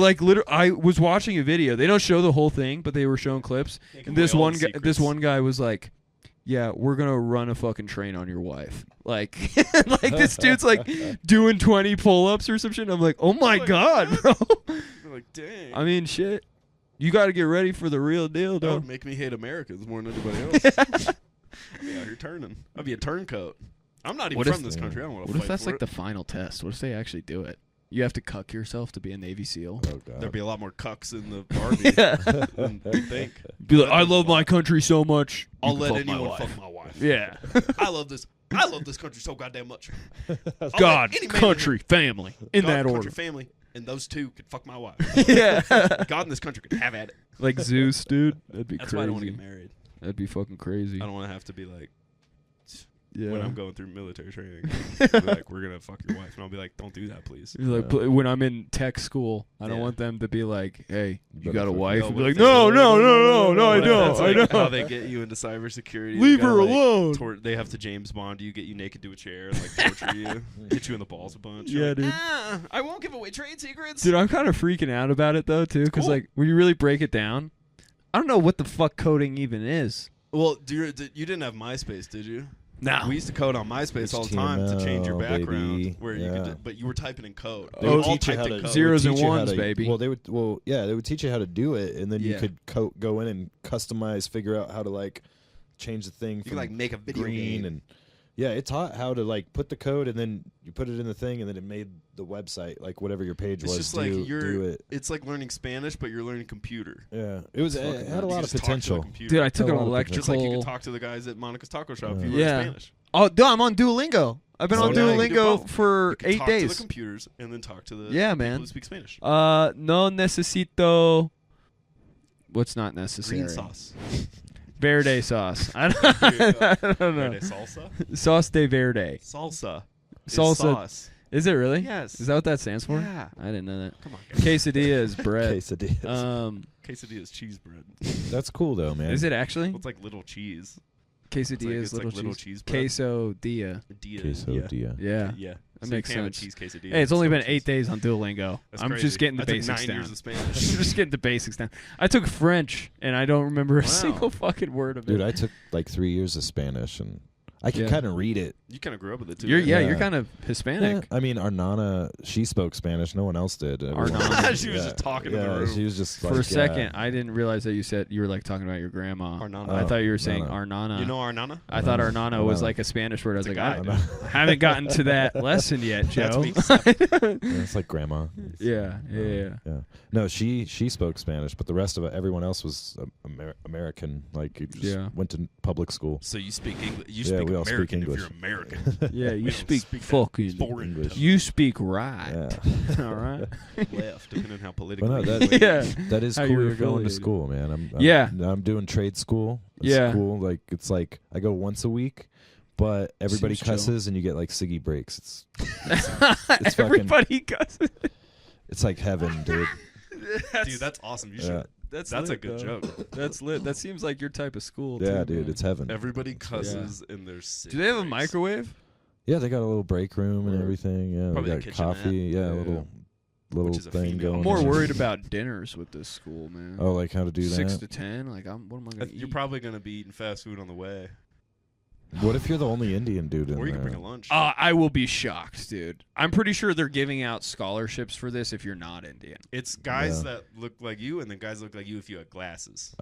I was watching a video. They don't show the whole thing, but they were showing clips. And this one guy was like, yeah, we're gonna run a fucking train on your wife. Like, like this dude's like doing 20 pull-ups or some shit. I'm like, oh my god, bro. You're like, dang. I mean, shit. You got to get ready for the real deal, That though. would make me hate Americans more than anybody else. Yeah, you're turning. I'd be a turncoat. I'm not even from this country. I don't want to fight. What if that's for like it. the final test? What if they actually do it? You have to cuck yourself to be a Navy SEAL. Oh, God. There'd be a lot more cucks in the army than you think. Be like, I love my country so much. I'll let anyone fuck my wife. Yeah. I love this country so goddamn much. God, country, family, in that order. Country, family, and those two could fuck my wife. Yeah. God in this country could have at it. Like Zeus, dude. That'd be That's crazy. why I don't want to get married. That'd be fucking crazy. I don't want to have to be like, Yeah. when I'm going through military training, be like, we're gonna fuck your wife, and I'll be like, don't do that, please. Like, when I'm in tech school, I don't want them to be like, "Hey, you got a wife?" No, And be what like, if they- "No, I That's don't. I like don't." how they get you into cybersecurity. Leave They her gotta, like, alone. They have to James Bond you, get you naked to a chair, and like torture you, hit you in the balls a bunch. Yeah, You're like, dude. I won't give away trade secrets. Dude, I'm kind of freaking out about it though, too, because cool. like when you really break it down, I don't know what the fuck coding even is. Well, you didn't have MySpace, did you? No. We used to code on MySpace all the time to change your HTML, background, baby. where you could, but you were typing in code. They Oh, would all teach you typed how in to code. Zeros and teach you how ones, to- baby. Well, they would teach you how to do it, and then you Yeah. could go in and customize, figure out how to like change the thing You from can like make a video green game. and it taught how to like put the code, and then you put it in the thing, and then it made the website like whatever your page It's was. just do it. It's like learning Spanish, but you're learning computer. Yeah, it was. It Fucking had a nuts. lot You of just talk to the potential. computer. Dude, I took a an lot of electrical. Just like you can talk to the guys at Monica's Taco Shop if you learn Yeah. Spanish. Oh, dude, I'm on Duolingo. I've been So on now you can do Duolingo both. for You can 8 talk to the days. computers and then talk to the Yeah, people man. who speak Spanish. No necesito. What's not necessary? Green sauce. Verde sauce. I don't know. Verde salsa? Sauce de verde. Salsa. is Salsa. Sauce. Is it really? Yes. Is that what that stands for? Yeah. I didn't know that. Come on, guys. Quesadilla is bread. Quesadillas. Quesadilla is cheese bread. That's cool though, man. Is it actually? It's like little cheese. Quesadilla It's is like little cheese. cheese bread. Quesodilla. Quesadilla. Yeah. Yeah. That So makes you can have a sense. cheese quesadilla. Hey, it's only So been cheese. 8 days on Duolingo. That's I'm crazy. just getting the I took basics 9 down. years of Spanish. I'm just getting the basics down. I took French and I don't remember a Wow. single fucking word of Dude, it. I took like 3 years of Spanish, and I can Yeah. kind of read it. You kind of grew up with it too. You're right? you're kind of Hispanic. I mean, our Nana, she spoke Spanish. No one else did. Everyone- Nana. She was just talking in the yeah, room. She was just For like, a second, I didn't realize that you were like talking about your grandma. Our Nana. I thought you were saying Nana. our Nana. You know our Nana? I thought our Nana was Nana. like a Spanish word. I was It's like, a I guy, dude. haven't gotten to that lesson yet, That's Joe. me. it's like grandma. Yeah. Yeah. No, she spoke Spanish, but the rest of it, everyone else was American. Like, you just Yeah. went to public school. So you speak English. You Yeah, speak we all speak American English. if you're American. Yeah, We you don't speak speak that fucking foreign English. tone. You speak right. Yeah. All right. Left, depending on how politically. But no, that, Yeah. that is How cool. you're You're going to affiliated. school, man. I'm doing trade school. It's Yeah. cool. Like, it's like I go once a week, but everybody Seems chill. cusses and you get like Siggy breaks. It's Everybody cusses. It's like heaven, dude. Dude, that's awesome. You Yeah. should. That's a lit, good though. joke. That's lit. That seems like your type of school. Yeah, too, dude, man. it's heaven. Everybody cusses in their city. Do they have a breaks. microwave? Yeah, they got a little break room and Or everything. Yeah, probably they a got kitchenette. coffee. Yeah, a Yeah. little Which is a thing female. going. I'm more on. worried about dinners with this school, man. Oh, like how to do 6 that? to 10. Like, what am I gonna You're eat? probably gonna be eating fast food on the way, What if you're the only Indian dude in or you there? can bring a lunch. I will be shocked, dude. I'm pretty sure they're giving out scholarships for this if you're not Indian. It's guys Yeah. that look like you, and then guys that look like you if you had glasses.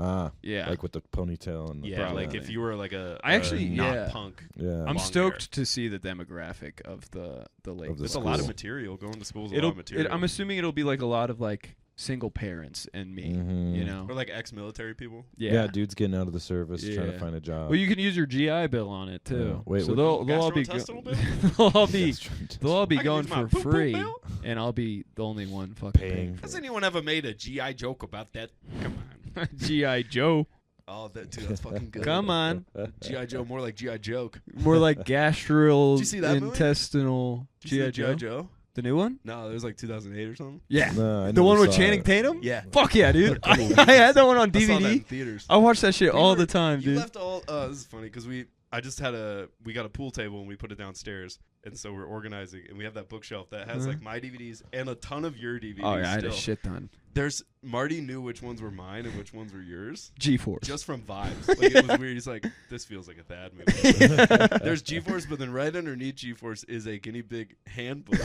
Yeah. like with the ponytail and the Yeah, Probably. like if you were like I actually- not yeah. punk. yeah. I'm long stoked hair. to see the demographic of the lake. Of the There's a lot of school. material going to school. Is a lot of material. I'm assuming it'll be like a lot of like single parents and me. Mhm. You know. or like ex-military people. yeah, dude's getting out of the service, trying Yeah. to find a job. Well, you can use your GI Bill on it too. Yeah. Wait, so what- they'll all be Gastrointestinal bill? they'll all be they'll all be I can going use my for poop-poop free, bill? and I'll be the only one fucking Paying. Has anyone ever made a GI joke about that? Come on. GI Joe. Oh, that dude, that's fucking good. Come on, GI Joe, more like GI joke. more like gastro Did you see that movie? intestinal Did you see GI the Joe. The new one? No, it was like 2008 or something. Yeah. No, I The never one with saw Channing it. Tatum? Yeah. Fuck yeah, dude. I had that one on I saw that in DVD. theaters. I watch that shit We all were- the time, You dude. left all. This is funny because we got a pool table and we put it downstairs, and so we're organizing, and we have that bookshelf that has like my DVDs and a ton of your DVDs. Oh yeah, I had a still. shit ton. There's Marty knew which ones were mine and which ones were yours. G-Force. Just from vibes. Like, it was weird. He's like, this feels like a Thad movie. There's G-Force, but then right underneath G-Force is a guinea pig handbook.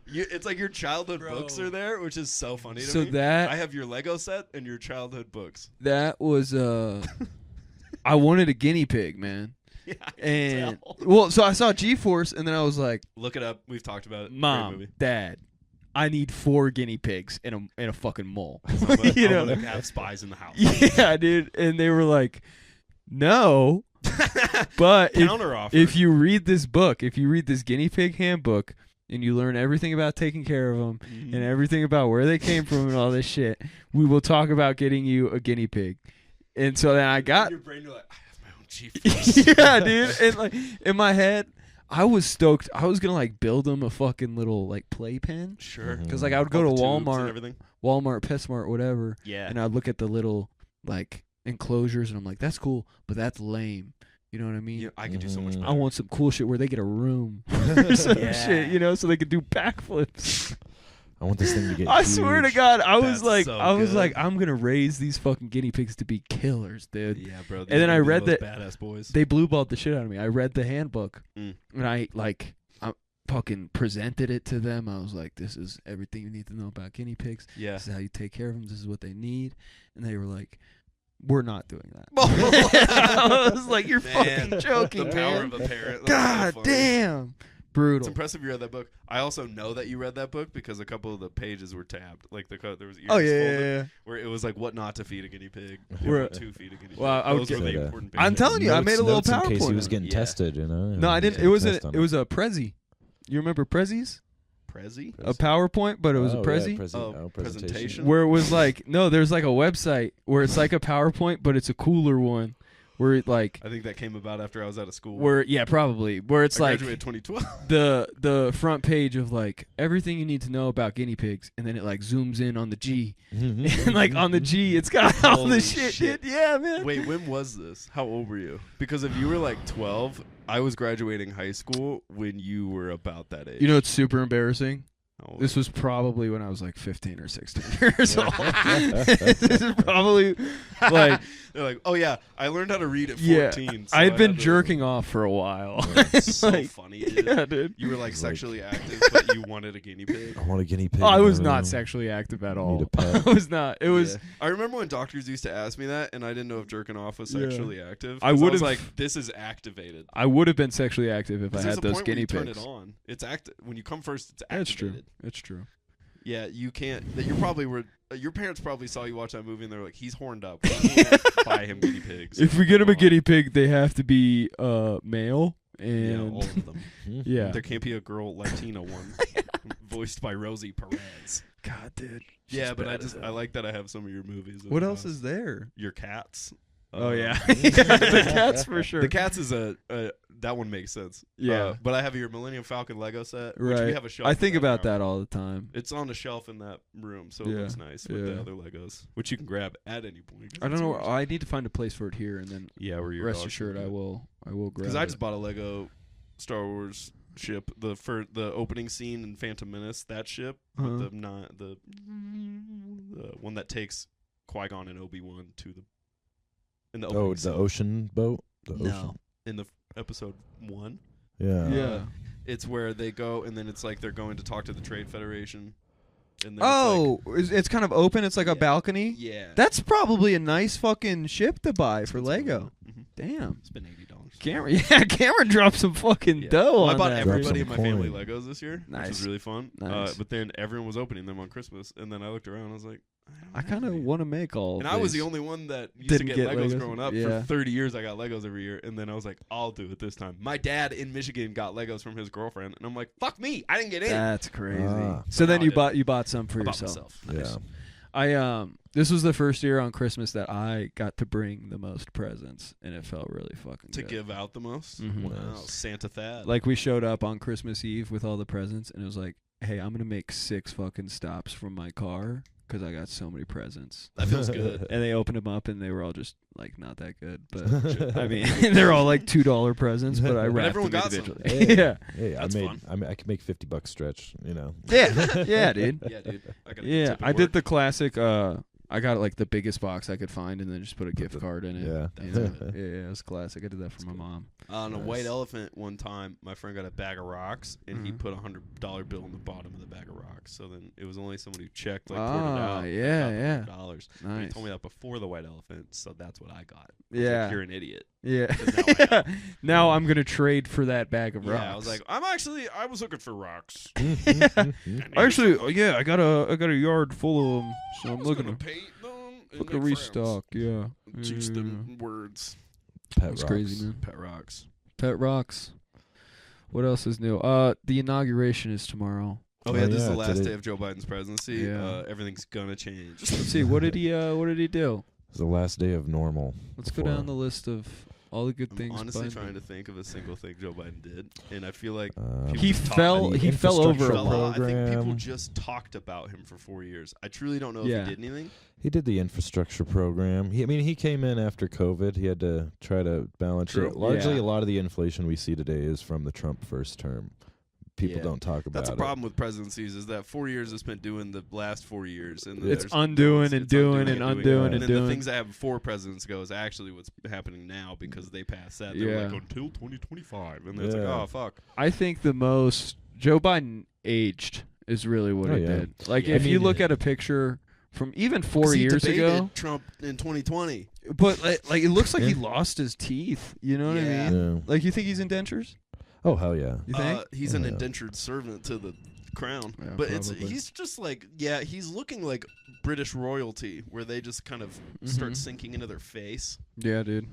It's like your childhood books are there, which is so funny to So me. that- I have your Lego set and your childhood books. That was I wanted a guinea pig, man. Yeah, I can And tell. well, so I saw G-Force, and then I was like, Look it up. We've talked about it. Great Mom, movie. Dad, I need 4 guinea pigs in a fucking mole. I'm you gonna know? have spies in the house. Yeah, dude. And they were like, no, but Counter offer. if you read this book, if you read this guinea pig handbook, and you learn everything about taking care of them Mm-hmm. and everything about where they came from and all this shit, we will talk about getting you a guinea pig. And so then I got in your brain, you're like, I have my own G-Force. yeah, dude. And like in my head, I was stoked. I was gonna like build them a fucking little like playpen. Sure. Because like I would go All to the tubes and Walmart, everything. PetSmart, whatever, Yeah. and I'd look at the little like enclosures, and I'm like, that's cool, but that's lame. You know what I mean? Yeah, I could do so much Mhm. better. I want some cool shit where they get a room or some Yeah. shit, you know, so they could do backflips. I want this thing to get I swear to huge. God, I was That's like, so I was good. like, I'm gonna raise these fucking guinea pigs to be killers, dude. Yeah, bro. And then I read that badass boys. they blue balled the shit out of me. I read the handbook, Mm. and I fucking presented it to them. I was like, this is everything you need to know about guinea pigs. Yeah. This is how you take care of them. This is what they need. And they were like, we're not doing that. I was like, you're Man, fucking joking, the power man. of a parent. That's God so funny. damn. It's Brutal. impressive you read that book. I also know that you read that book because a couple of the pages were tabbed. Like there was ears Oh, yeah, folded, yeah. where it was like what not to feed a guinea pig, We're- what to feed a guinea pig. Well, I would Those were get- the important I'm pages. telling you, I made a little Notes in case he PowerPoint was on getting it. tested, you know. No, I didn't. It was a Prezi. You remember Prezis? Prezi? A PowerPoint, but it was a Prezi. Presentation? Where it was like, no, there's like a website where it's like a PowerPoint, but it's a cooler one. Where it like, I think that came about after I was out of school. where yeah, probably where it's I like graduated 2012. the front page of like everything you need to know about guinea pigs, and then it like zooms in on the G, and like on the G, it's got all Holy the shit, shit. dude. Yeah, man. Wait, when was this? How old were you? Because if you were like 12, I was graduating high school when you were about that age. You know, it's super embarrassing. How old This were was probably when I was like 15 or 16 years old. This is probably like, They're like, oh yeah, I learned how to read at yeah. 14. so I'd I been had to- jerking off for a while. It's so Like, funny, dude. yeah, dude. You were like Like- sexually active, but you wanted a guinea pig. I want a guinea pig. Oh, I was in my not room. sexually active at Need all. a pet. I was not. It was. Yeah. I remember when doctors used to ask me that, and I didn't know if jerking off was Yeah. sexually active. I 'cause would've- was like, this is activated. I would have been sexually active if I 'Cause there's had a those point where guinea you turn pigs. it on. It's active when you come first. It's That's true. activated. That's true. Yeah, you can't. That you probably were. Your parents probably saw you watch that movie, and they were like, "He's horned up. We can't buy him guinea pigs." If we get him a Oh. guinea pig, they have to be male yeah, and all of them. yeah. There can't be a girl Latina one, voiced by Rosie Perez. God, dude. Yeah, She's but bad as I hell. like that I have some of your movies. in What the else house. is there? Your cats? Oh yeah, the cats for sure. The cats is that one makes sense. Yeah. But I have your Millennium Falcon Lego set, which Right. we have a shelf. I in think that about room. that all the time. It's on a shelf in that room, so Yeah. it looks nice with the Yeah. other Legos, which you can grab at any point. 'cause I don't it's know. yours. I need to find a place for it here, and then Yeah, where your rest dogs assured, can I go. will. I will grab. Because I it. just bought a Lego Star Wars ship, the opening scene in Phantom Menace. That ship, Uh-huh. with the one that takes Qui-Gon and Obi-Wan to the in the opening Oh, the scene. ocean boat. The No, ocean. in the episode 1, Yeah. Yeah. it's where they go, and then it's like they're going to talk to the Trade Federation. And then Oh, it's kind of open. It's like a Yeah. balcony. it's like, yeah, That's probably a nice fucking ship to buy for Lego. Mhm. Damn. It's been $80. Cameron, yeah, Cameron dropped some fucking Yeah. dough Well, on I bought that. Drop everybody in some my family coin. Legos this year, which Nice. was really fun. Nice. But then everyone was opening them on Christmas, and then I looked around and I was like, I kind of want to make all. And of I was these. the only one that used Didn't to get get Legos, Legos? growing up. Yeah. For 30 years, I got Legos every year, and then I was like, I'll do it this time. My dad in Michigan got Legos from his girlfriend, and I'm like, fuck me, I didn't get in. That's crazy. Ah. So then No, I you didn't. bought some for I bought yourself. myself. Yeah. I this was the first year on Christmas that I got to bring the most presents, and it felt really fucking To good. give out the most. Mhm. Wow, Nice. Santa Thad. Like we showed up on Christmas Eve with all the presents, and it was like, hey, I'm gonna make 6 fucking stops from my car because I got so many presents. that feels good. And they opened them up, and they were all just like not that good. But I mean, they're all like $2 presents, but I But wrapped everyone them got some. individually. Hey. yeah, Hey, That's fun. I could make $50 stretch. You know. yeah, yeah, dude. Yeah, dude. I got a Yeah, tip at I did work. the classic. I got like the biggest box I could find, and then just put a gift card in it. Yeah. You know? Yeah, it was classic. I did that for my mom. On a Nice. white elephant one time, my friend got a bag of rocks, and he Mhm. put $100 bill in the bottom of the bag of rocks. So then it was only someone who checked, like poured it out. yeah. $100. But he Nice. told me that before the white elephant, so that's what I got. I was like, Yeah. you're an idiot. Yeah. 'Cause now I Now I'm gonna trade for that bag of rocks. Yeah, I was like, I was looking for rocks. actually, yeah, I got a yard full of them, so I'm looking to paint them. and look to make friends. restock. Yeah. Juice Yeah. them words. Pet That's rocks. crazy, man. Pet rocks. Pet rocks. What else is new? The inauguration is tomorrow. Oh yeah, this is yeah, the last today- day of Joe Biden's presidency. Yeah. Everything's gonna change. Let's see. What did he do? It's the last day of normal. Let's go before- down the list of all the good I'm things. honestly Biden trying to did. think of a single thing Joe Biden did, and I feel like He People fell. the He fell over. infrastructure a lot. I think people program. just talked about him for 4 years. I truly don't know Yeah. if he did anything. He did the infrastructure program. He came in after COVID. He had to try to balance True. it. Largely, Yeah. a lot of the inflation we see today is from the Trump first term. people don't talk about That's a it. problem with presidencies is that 4 years is spent doing the last 4 years. And It's there's- undoing and it's doing and undoing And and then doing. the things that happen before presidents go is actually what's happening now because they passed that. They're Yeah. like, until 2025. And it's Yeah. like, oh, fuck. I think the most Joe Biden aged is really what Oh, he yeah. did. Like Yeah. if I you mean, look at a picture from even 4 'Cause he years debated ago, Trump in 2020. but like it looks like he Yeah. lost his teeth. You know what I Yeah. mean? Yeah. Like you think he's in dentures? Oh hell yeah. You think? He's an Yeah. indentured servant to the crown. Yeah, but probably. he's just like, he's looking like British royalty where they just kind of start Mhm. sinking into their face. Yeah, dude.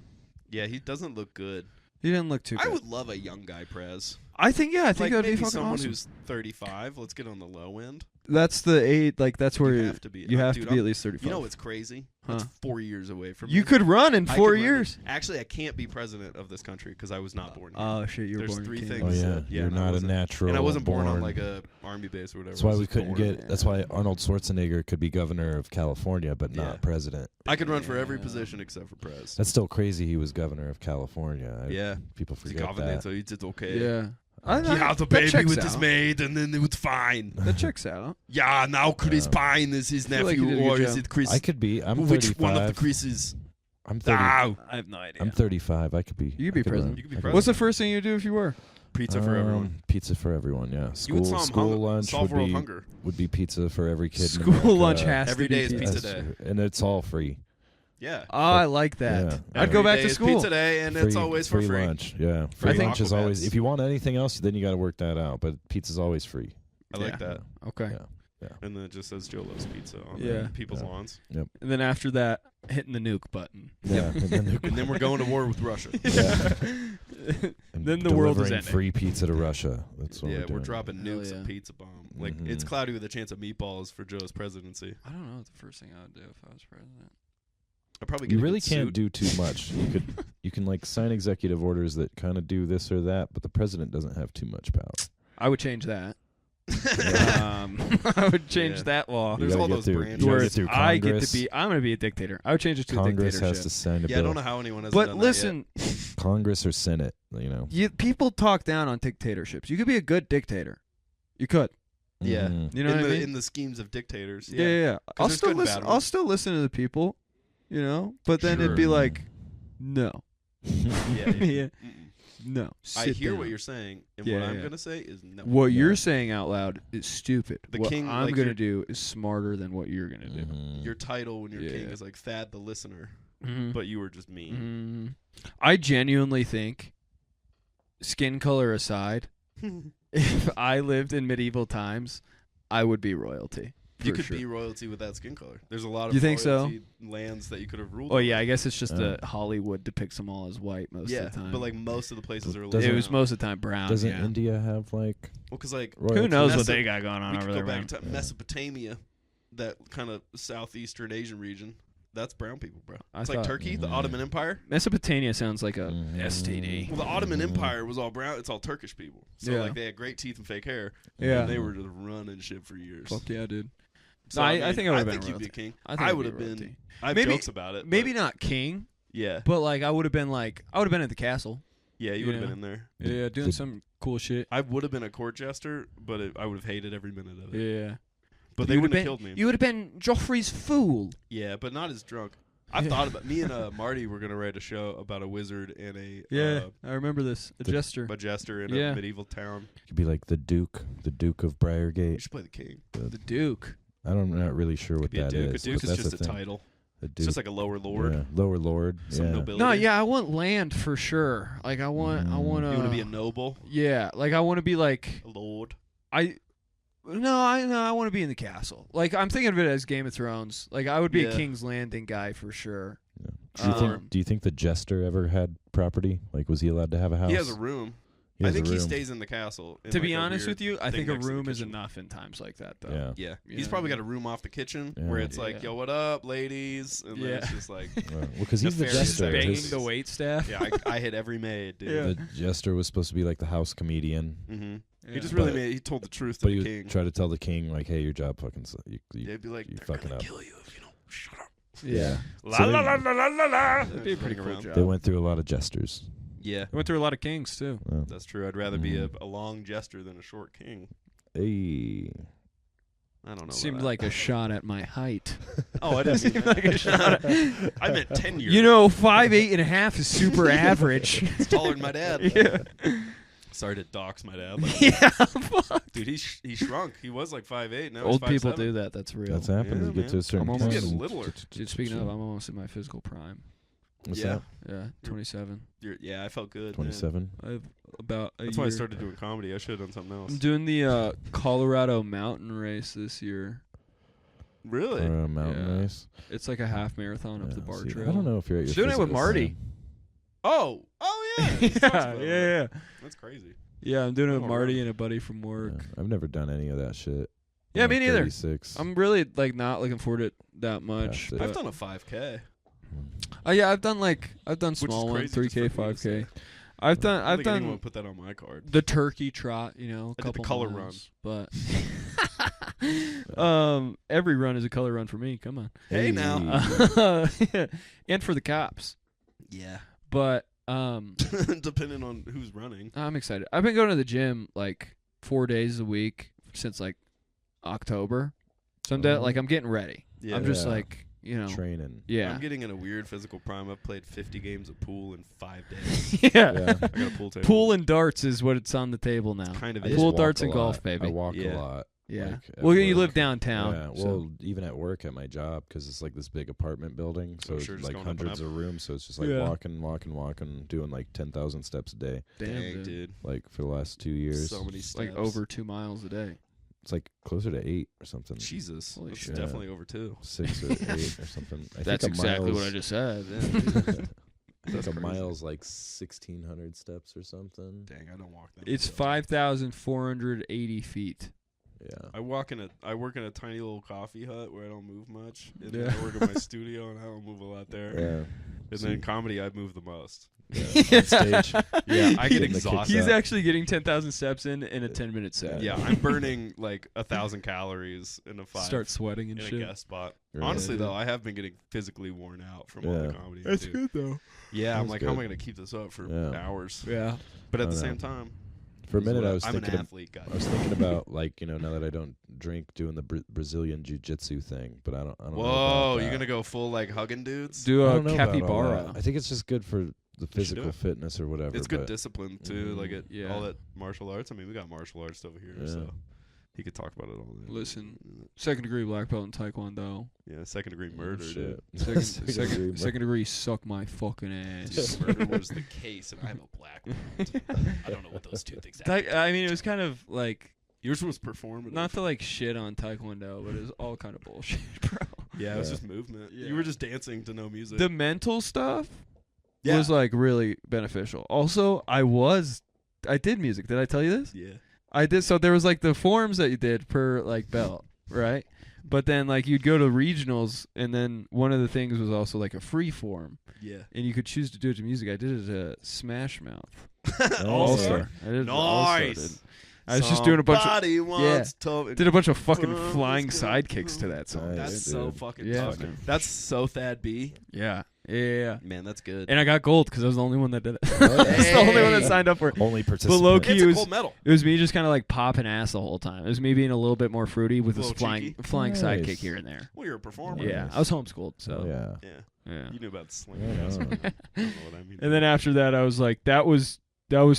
Yeah, he doesn't look good. He didn't look too good. I would love a young guy prez. I think Like that'd be maybe fucking someone awesome. who's 35. Let's get on the low end. That's the age. Like that's where You you have to be. You have Dude, to be I'm- at least 35. You know what's crazy? Huh. That's 4 years away from You me. could run in I 4 could run years. it. Actually, I can't be president of this country because I was not born here. Oh shit, you were There's born in 3 Canada. Oh things. yeah. Yeah, You're and I not a wasn't- natural. and I wasn't born on like a army base or whatever. That's why I was we just couldn't born. get. That's why Arnold Schwarzenegger could be governor of California, but Yeah. not president. I could run for every Yeah. position except for prez. That's still crazy. He was governor of California. Yeah, People he's a forget governor, that. so it's okay. Yeah. He had a that baby checks with out. his maid, and then it was fine. That checks out. Yeah, now Chris Yeah. Pine is his feel like nephew, you did a or good is job. it Chris? I could be. I'm Which 35. one of the Chris's? I'm 30. Ow. I have no idea. I'm 35. I could be. You could be I president. run. You could be I president. What's the first thing you do if you were? Pizza for everyone. Pizza for everyone. Yeah. You would School lunch solve would world be hunger. pizza for every kid. in School America. lunch has Every to be day is pizza That's- day. and it's all free. Yeah. Oh, I like that. Yeah. I'd Every go back day to is school. Pizza day, and it's Free- always for free. lunch. Yeah, free think- lunch is always. Aquabats. If you want anything else, then you got to work that out. But pizza's always free. I like Yeah. that. Okay. Yeah. And then it just says Joe loves pizza on Yeah. people's Yeah. lawns. And then after that, hitting the nuke button. Yeah. And then we're going to war with Russia. Yeah. And Then the world is delivering ending. free pizza to Russia. That's what Yeah, we're doing. we're dropping Hell nukes yeah. and pizza bomb. Like Mhm. it's cloudy with a chance of meatballs for Joe's presidency. I don't know what the first thing I would do if I was president. I probably get You a really good can't suit. do too much. You can like sign executive orders that kind of do this or that, but the president doesn't have too much power. I would change that. I would change Yeah. that law. There's gotta all get those through- branches. you gotta Where get it's, through I get to Congress. be. I'm going to be a dictator. I would change it to a Congress dictatorship. has to sign a Yeah, I bill. don't know how anyone has But done listen, Congress or Senate, you know. people talk down on dictatorships. You could be a good dictator. You could. Yeah. Mhm. You know that what yet. I mean? In the schemes of dictators. Yeah. I'll there's still good and listen. bad I'll ones. still listen to the people. You know, but then it'd be Sure. like, no, Yeah. Yeah. Mm-mm. no. I sit hear down. what you're saying, and Yeah, what I'm yeah. gonna say is no. What Yeah. you're saying out loud is stupid. The what king, I'm like, gonna your- do is smarter than what you're gonna do. Mhm. Your title when you're king Yeah. is like Thad the listener, Mhm. but you were just mean. I genuinely think, skin color aside, if I lived in medieval times, I would be royalty. You for could sure. be royalty with that skin color. There's a lot of You think so? royalty lands that you could have ruled. Oh over. yeah, I guess it's just Yeah. that Hollywood depicts them all as white most Yeah, of the time. but like most of the places are. Doesn't- it was brown. most of the time brown. Doesn't yeah. India have like Well, because like royalty? Who knows what Meso- they got going on we over could there? go back man. to Mesopotamia, that kind of southeastern Asian region. That's brown people, bro. I It's like thought- Turkey, the Mhm. Ottoman Empire. Mesopotamia sounds like a Mhm. STD. Well, the Ottoman Empire was all brown. It's all Turkish people. So Yeah. like they had great teeth and fake hair. Yeah. And they were just running shit for years. Fuck yeah, dude. So, No, I think I would've been think you'd be royalty. a king. I think I I'd would be have been. royalty. I have Maybe- jokes about it. Maybe but not king, Yeah. but like I would have been at the castle. Yeah, you you would have know. been in there. Yeah, doing the- some cool shit. I would have been a court jester, but I would have hated every minute of it. Yeah. But they You would have been, killed me. You would have been Joffrey's fool. Yeah, but not as drunk. I've Yeah. thought about me and Marty were gonna write a show about a wizard and Yeah, I remember this. A the- jester. a jester in Yeah. a medieval town. Could be like the Duke of You Briargate. should play the king. The Duke. I'm not really sure what Be a that duke. is. A duke but is that's just a thing. title. A It's duke. just like a lower lord. Yeah, lower lord. Some yeah. nobility. No, yeah, I want land for sure. Like I want to. You want to be a noble, Yeah, like I want to be like a lord. I want to be in the castle. Like I'm thinking of it as Game of Thrones. Like I would be Yeah. a King's Landing guy for sure. Yeah. Do Um, you think the jester ever had property? Like, was he allowed to have a house? He has a room. He I has a think he room. stays in the castle. in To like be a honest weird with you, I thing think a next to the room is kitchen. enough in times like that, though. Yeah. Yeah, You he's know probably what I got a room off the kitchen Yeah. where it's Yeah. like, "Yo, what up, ladies?" And then it's Yeah. just like, Well, because he's the Nefarious jester. activities. Banging His- the wait staff. yeah, I hit every maid, dude. Yeah. The jester was supposed to be like the house comedian, Mm-hmm. Yeah. He just really But- he told the truth to but the he would king. try to tell the king, like, "Hey, your job fucking you They'd be like, you "They're fucking gonna up." kill you if you don't shut up." Yeah. La So la they- la la la la la. That'd be a pretty Running cool around. job. They went through a lot of jesters. Yeah, I went through a lot of kings too. that's true. I'd rather be a long jester than a short king. Hey. I don't know. Seemed like a shot at my height. Oh, I didn't mean Seemed that. like a shot at... I meant 10 years. 5'8.5" is super average. It's taller than my dad. Yeah. Sorry to dox my dad. Yeah, fuck. Dude, he shrunk. He was like 5'8". Now Old he's 5'7". people do that. That's real. That's happened. Yeah, You get man. to a certain I'm He's almost- getting littler. Dude, speaking of, I'm almost in my physical prime. What's Yeah. that? Yeah, 27. Yeah, I felt good. 27. I have about a That's year. why I started doing comedy. I should have done something else. I'm doing the Colorado mountain race this year. Really? Or a mountain Yeah. race. It's like a half marathon up the bar See, trail. I don't know if you're at your Doing it with physical Marty. prime. Oh yeah. He talks about that. yeah. That's crazy. Yeah, I'm doing it with Oh, Marty really? and a buddy from work. Yeah, I've never done any of that shit. Yeah, I'm me neither. 36. I'm really not looking forward to it that much. Past it. I've but- done a 5K. yeah, I've done Which small is ones, crazy 3K, just for me to 5K. say. I've I don't think anyone done would put that on my card. the turkey trot, a I did the couple color miles, but every run is a color run for me. Come on. Hey, now. And for the cops. Yeah. But Depending on who's running. I'm excited. I've been going to the gym like 4 days a week since like October. So I'm getting ready. Yeah. I'm just Yeah. like, training. yeah. I'm getting in a weird physical prime. I've played 50 games of pool in 5 days. yeah. Yeah. I got a pool table. Pool and darts is what it's on the table now. kind of I is. just Pool, walk darts, a and lot. golf, baby. I walk Yeah. a lot. Yeah. Like, at Well, you work. live downtown. Yeah. so- Well, even at work at my job, because it's like this big apartment building, so Oh, it's sure, just like going up and hundreds up. of rooms. So it's just like Yeah. walking, doing like 10,000 steps a day, Damn, Dang, dude. like for the last 2 years. So many It's steps. like over 2 miles a day. It's like closer to 8 or something. Jesus. Holy That's shit. definitely over 2. 6 or 8 or something. I That's think a exactly what I mile's- just said. I think That's a crazy. mile's like 1,600 steps or something. Dang, I don't walk that It's much. 5,480 feet. Yeah. I work in a tiny little coffee hut where I don't move much. And Yeah. then I work in my studio and I don't move a lot there. Yeah. And See. then comedy, I move the most. Yeah. On stage. Yeah, I get Getting the exhausted. kicks He's out. actually getting 10,000 steps in a 10-minute set. Yeah, I'm burning like 1,000 calories in a 5 Start sweating and in a shit. guest spot. Right. Honestly, Yeah. though, I have been getting physically worn out from all the Yeah. comedy. I do. though. Yeah, I'm That's like, how am I good. going to keep this up for Yeah. hours? Yeah. But at I the know. same time, For a this is minute, what I was I'm thinking. an athlete, guys. I was thinking about like now that I don't drink, doing the Brazilian jiu-jitsu thing, but I don't. know Whoa, about you're that. gonna go full like hugging dudes? Do I a don't know about all capybara. that. I think it's just good for the do physical it. fitness or whatever. It's good but discipline too. Like it, Yeah. all that martial arts. I mean, we got martial arts over here, Yeah. so he could talk about it all day. Listen. Second degree black belt in Taekwondo. Yeah, second degree murder, shit. dude. Second degree suck my fucking ass. Dude, murder was the case, and I have a black belt. I don't know what those two things have. I mean, it was kind of like, Yours was performative. not to like shit on Taekwondo, but it was all kind of bullshit, bro. Yeah, it was Yeah. just movement. Yeah. You were just dancing to no music. The mental stuff yeah. was like really beneficial. Also, I did music. Did I tell you this? yeah. I did. So there was like the forms that you did per like belt, right? But then like you'd go to regionals, and then one of the things was also like a free form, Yeah. and you could choose to do it to music. I did it to Smash Mouth. All-Star. I did it to All-Star, Nice. dude. I was just doing a bunch of Somebody wants to- did a bunch of fucking Boom, flying let's go. sidekicks to that song. Nice. That's dude. so fucking Yeah, tough. man. That's so Thad B. Yeah. Yeah. Man, that's good. And I got gold because I was the only one that did it. I was the only one that Hey. signed up for it. Only participant. low-key- It's He a was- gold medal. It was me just kind of like popping ass the whole time. It was me being a little bit more fruity with A this little flying cheeky. flying Nice. sidekick here and there. Well, you're a performer. Yeah, Nice. I was homeschooled, so Oh, yeah. Yeah. yeah. You knew about sling. Yeah, I no. don't know what I mean. And then after that, I was like, that was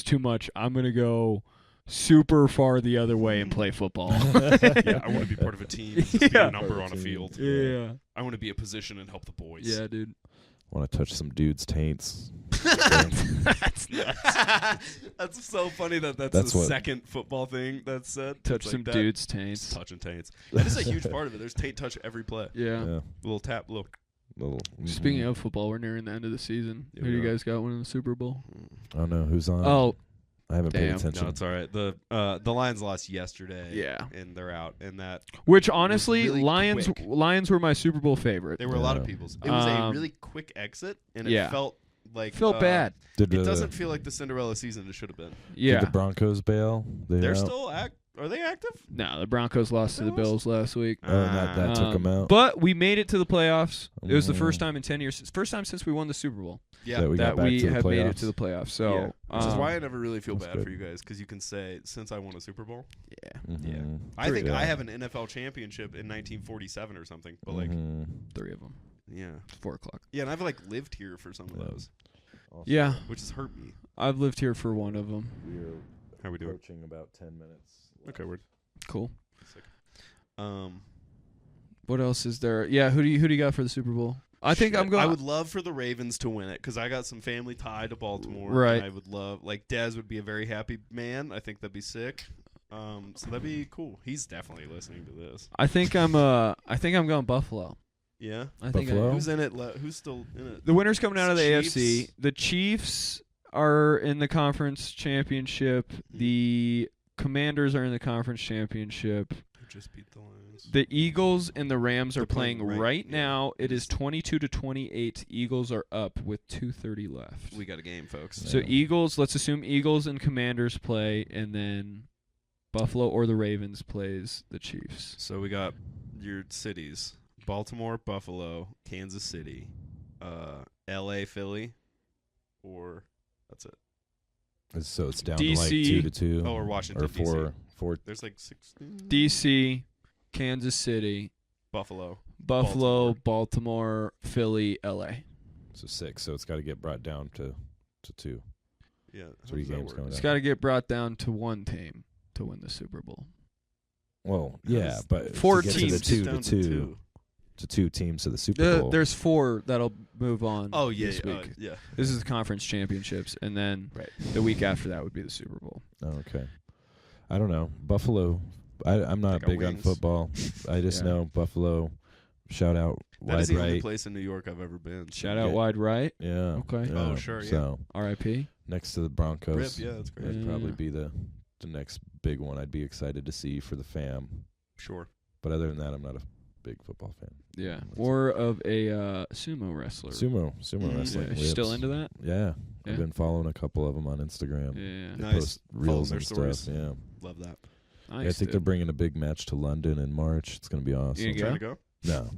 too much. I'm gonna go super far the other way and play football. yeah, I want to be part of a team. Just be Yeah. a number on a field. Yeah. I want to be a position and help the boys. Yeah, dude. Want to touch some dudes' taints? That's nuts. That's so funny that's That's the what- second football thing that's said. Touch It's like some that. dudes' It's taints. touching taints. That is a huge part of it. There's taint touch every play. Yeah. Yeah. Little tap, little. Little. Speaking of football, we're nearing the end of the season. Yeah, Who do you we are. guys got winning the Super Bowl? Oh no, who's on? Oh, I haven't paid damn. attention. No, it's all right. The Lions lost yesterday. Yeah. and they're out. And that which honestly, really Lions quick. Lions were my Super Bowl favorite. they were a lot of Yeah. people's. It was a Um, really quick exit, and it yeah. felt like Felt bad. Did It doesn't feel like the Cinderella season it should have been. Yeah. Did the Broncos bail? They're out? still Are they active? No, the Broncos lost to the Bills last week. Oh, that took them out. But we made it to the playoffs. It was the first time in 10 years. First time since we won the Super Bowl. Yeah, that we have made it to the playoffs. So, which is why I never really feel that's bad good. for you guys, because you can say, since I won a Super Bowl. Yeah. Yeah. I think I have an NFL championship in 1947 or something, but like 3 of them. Yeah. 4 o'clock. Yeah, and I've like lived here for some of those. Awesome. Yeah. Which has hurt me. I've lived here for one of them. We're How we doing? approaching about 10 minutes. Okay, word. Cool. Sick. What else is there? Yeah, who do you got for the Super Bowl? I think I'm going. I would love for the Ravens to win it because I got some family tied to Baltimore. Right. And I would love, like, Dez would be a very happy man. I think that'd be sick. So that'd be cool. He's definitely listening to this. I think I'm going Buffalo. Yeah. I think Buffalo? Who's in it? Who's still in it? the winner's coming out of the Chiefs. AFC. The Chiefs are in the conference championship. The Commanders are in the conference championship. Who just beat the Lions? The Eagles and the Rams are They're playing playing right- right yeah. now. It is 22-28. Eagles are up with 2:30 left. We got a game, folks. So Eagles, let's assume Eagles and Commanders play, and then Buffalo or the Ravens plays the Chiefs. So we got your cities: Baltimore, Buffalo, Kansas City, L.A., Philly, or that's it. So it's down DC. to like 2-2. Oh, or Washington, or 4. D.C. There's like 16. DC, Kansas City, Buffalo. Buffalo, Baltimore, Philly, LA. So 6. So it's got to get brought down to 2. Yeah. how 3 does that games work? going It's down. got to get brought down to one team to win the Super Bowl. Well, How yeah, does but 4 to get teams. to the Down 2 to 2 teams to the Super Bowl. There's 4 that'll move on Oh, yeah. this week. Yeah. This is the conference championships, and then Right. the week after that would be the Super Bowl. Oh, okay. I don't know. Buffalo. I'm not They got big on wings. football. I just Yeah. know Buffalo. Shout out That is wide the only right. place in New York I've ever been. Shout out Yeah. wide right, Yeah. Okay. yeah. Oh, sure, yeah. So RIP. next to the Broncos. Rip, yeah, that's great. That'd Yeah. probably be the next big one I'd be excited to see for the fam. Sure. But other than that, I'm not a big football fan. Yeah. That's Or of a sumo wrestler. Sumo Mhm. wrestling. Yeah, you still whips. into that? Yeah. Yeah. I've been following a couple of them on Instagram. Yeah. They Nice. post reels their and stories. stuff. Yeah. Love that. Nice, Yeah, I think dude. they're bringing a big match to London in March. It's going to be awesome. You Trying go? to go? No.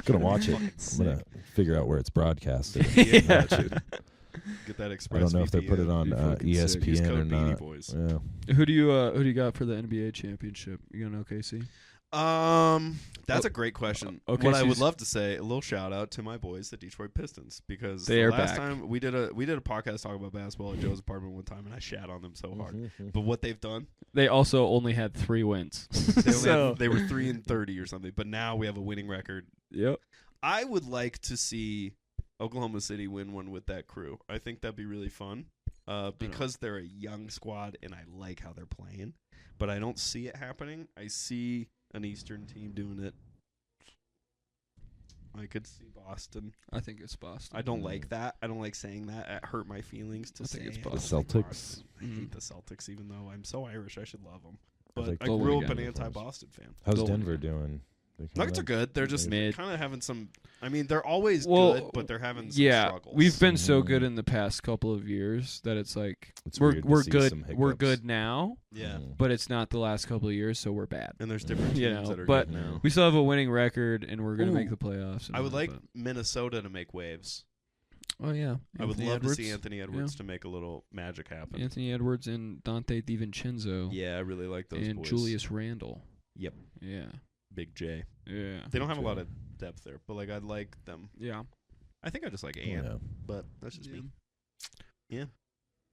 Gonna watch it. I'm gonna figure out where it's broadcasted. Yeah. Watch it. Get that I Express don't know if they put it on Be fucking sick. Use ESPN or code Beanie not. Boys. Yeah. Who do you got for the NBA championship? You going OKC? That's a great question. Okay, What I so would you- love to say, a little shout out to my boys, the Detroit Pistons, because They the are last back. time we did a podcast talking about basketball at Joe's apartment one time, and I shat on them so hard. Mhm. But what they've done, They also only had 3 wins. they, only So- had, they were 3-30 or something. But now we have a winning record. Yep. I would like to see Oklahoma City win one with that crew. I think that'd be really fun. Because they're a young squad and I like how they're playing, but I don't see it happening. I see an Eastern team doing it. I could see Boston. I think it's Boston. I don't like that. I don't like saying that. It hurt my feelings to I say think it's I Boston. don't like Celtics. Boston. I hate the Celtics, even though I'm so Irish. I should love them. But like I they'll grew win up an again. anti-Boston fan. How's They'll win Denver again. doing? They coming Nuggets are up? good. They're just Mid. kind of having some. I mean, they're always Well, good, but they're having some Yeah, struggles. we've been so Mhm. good in the past couple of years that it's like It's we're weird to we're see good. some We're hiccups. good now, yeah, Mhm. but it's not the last couple of years, so we're bad. and there's different teams You know, that are but good now. We still have a winning record, and we're gonna Ooh. make the playoffs. and I would all, like but- Minnesota to make waves. Oh yeah, I would Anthony love Edwards. to see Anthony Edwards to make a little magic happen. Anthony Edwards and Dante DiVincenzo. Yeah, I really like those and boys. Julius Randle. Yep. Yeah. Big J. Yeah. They don't have a lot of depth there, but like I like them. Yeah. I think I just like Ant, Yeah. but that's just me. Yeah.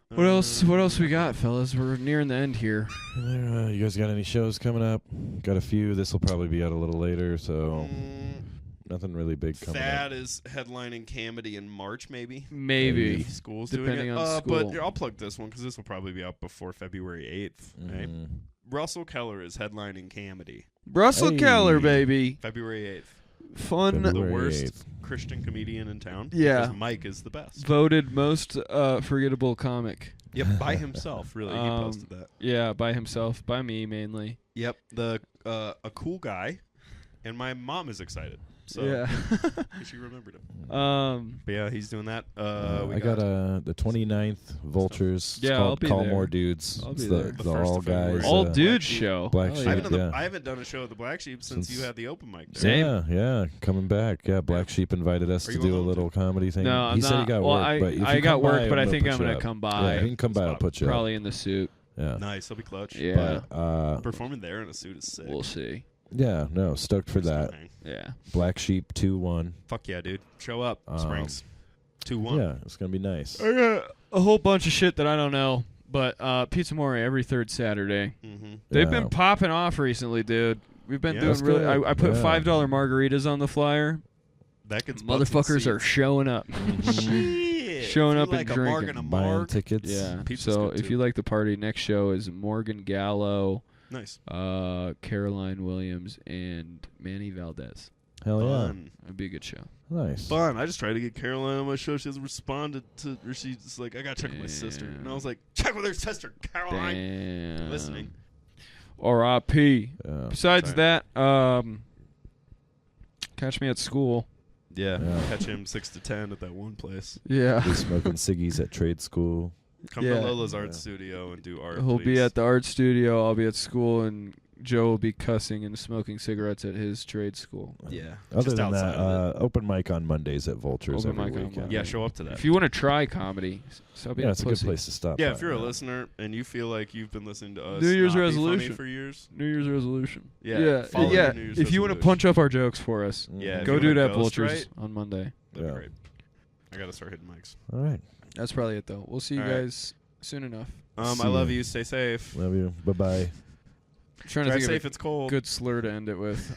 What else? What else we got, fellas? We're nearing the end here. You guys got any shows coming up? Got a few. This will probably be out a little later, so nothing really big coming Thad up. is headlining Camedy in March, maybe. Maybe. If school's Depending doing it. on But school. here, I'll plug this one because this will probably be out before February 8th. Right? Mhm. Russell Keller is headlining Camedy Russell Hey. Keller, baby. February 8th. Fun. February The worst 8th. Christian comedian in town. Yeah. Because Mike is the best. Voted most forgettable comic. Yep, by himself, really. He Um, posted that. Yeah, by himself, by me mainly. Yep, a cool guy, and my mom is excited. So Yeah. she remembered him. But But yeah, he's doing that. I got the 29th Vultures. Yeah, It's I'll called be Call there. More Dudes. I'll It's be the, there. The the 1st all of February. guys. all Black dude Sheep. show. Black Oh, Sheep. I yeah. haven't, Yeah. I haven't done a show at the Black Sheep since you had the open mic there. Same. Yeah, coming back. Yeah, Black Sheep invited us Are to you do a alone, little comedy thing. No, I'm he said he not. got Well, work, but if I you got come work, by, but I think put I'm you gonna up. come by. Yeah, he can come by. I'll put you Probably in the suit. up. Yeah. Nice, he'll be clutch. Yeah. But, Performing there in a suit is sick. We'll see. yeah, no, stoked for that. Yeah. Black Sheep 2-1. Fuck yeah, dude. Show up. Springs. 2-1. Yeah, it's gonna be nice. I got a whole bunch of shit that I don't know, but Pizza More every third Saturday. Mm-hmm. They've Yeah. been popping off recently, dude. We've been Yeah. doing That's really. good. I put Yeah. $5 margaritas on the flyer. That gets butts in Motherfuckers are seats. showing up. Shit. Showing If up you and like a marg drinking. and a Buying marg. tickets. Yeah. Pizza's So good, if too. you like the party, next show is Morgan Gallo, Nice. Caroline Williams, and Manny Valdez. Hell yeah. Fun. It'd be a good show. Nice. Fun. I just tried to get Caroline on my show. She hasn't responded to, or she's like, I gotta check with my sister. And I was like, check with her sister, Caroline. Damn. Listening. R.I.P. Yeah. Besides Sorry. that, catch me at school. Yeah. Yeah. Catch him 6 to 10 at that one place. Yeah. Be smoking ciggies at trade school. Come Yeah. to Lola's art Yeah. studio and do art. He'll be please. at the art studio. I'll be at school, and Joe will be cussing and smoking cigarettes at his trade school. Yeah. Other just than outside that, of it. Open mic on Mondays at Vultures Open every mic on weekend. Monday. Yeah, show up to that. If you want to try comedy, stop being Yeah, a it's a good pussy. place to stop. Yeah, by, if you're a yeah. listener and you feel like you've been listening to us, New Year's not be funny resolution. for years. New Year's resolution. Yeah, follow yeah. your New Year's If you want to resolution. punch up our jokes for us, Yeah, if go you do it wanna at Vultures ghostwrite, on Monday. That'd Yeah. be great. I gotta start hitting mics. All right. That's probably it, though. We'll see you All right. guys soon enough. See I love ya. you. Stay safe. Love you. Bye bye. I'm trying to Drive think safe. of It's cold. a good slur to end it with.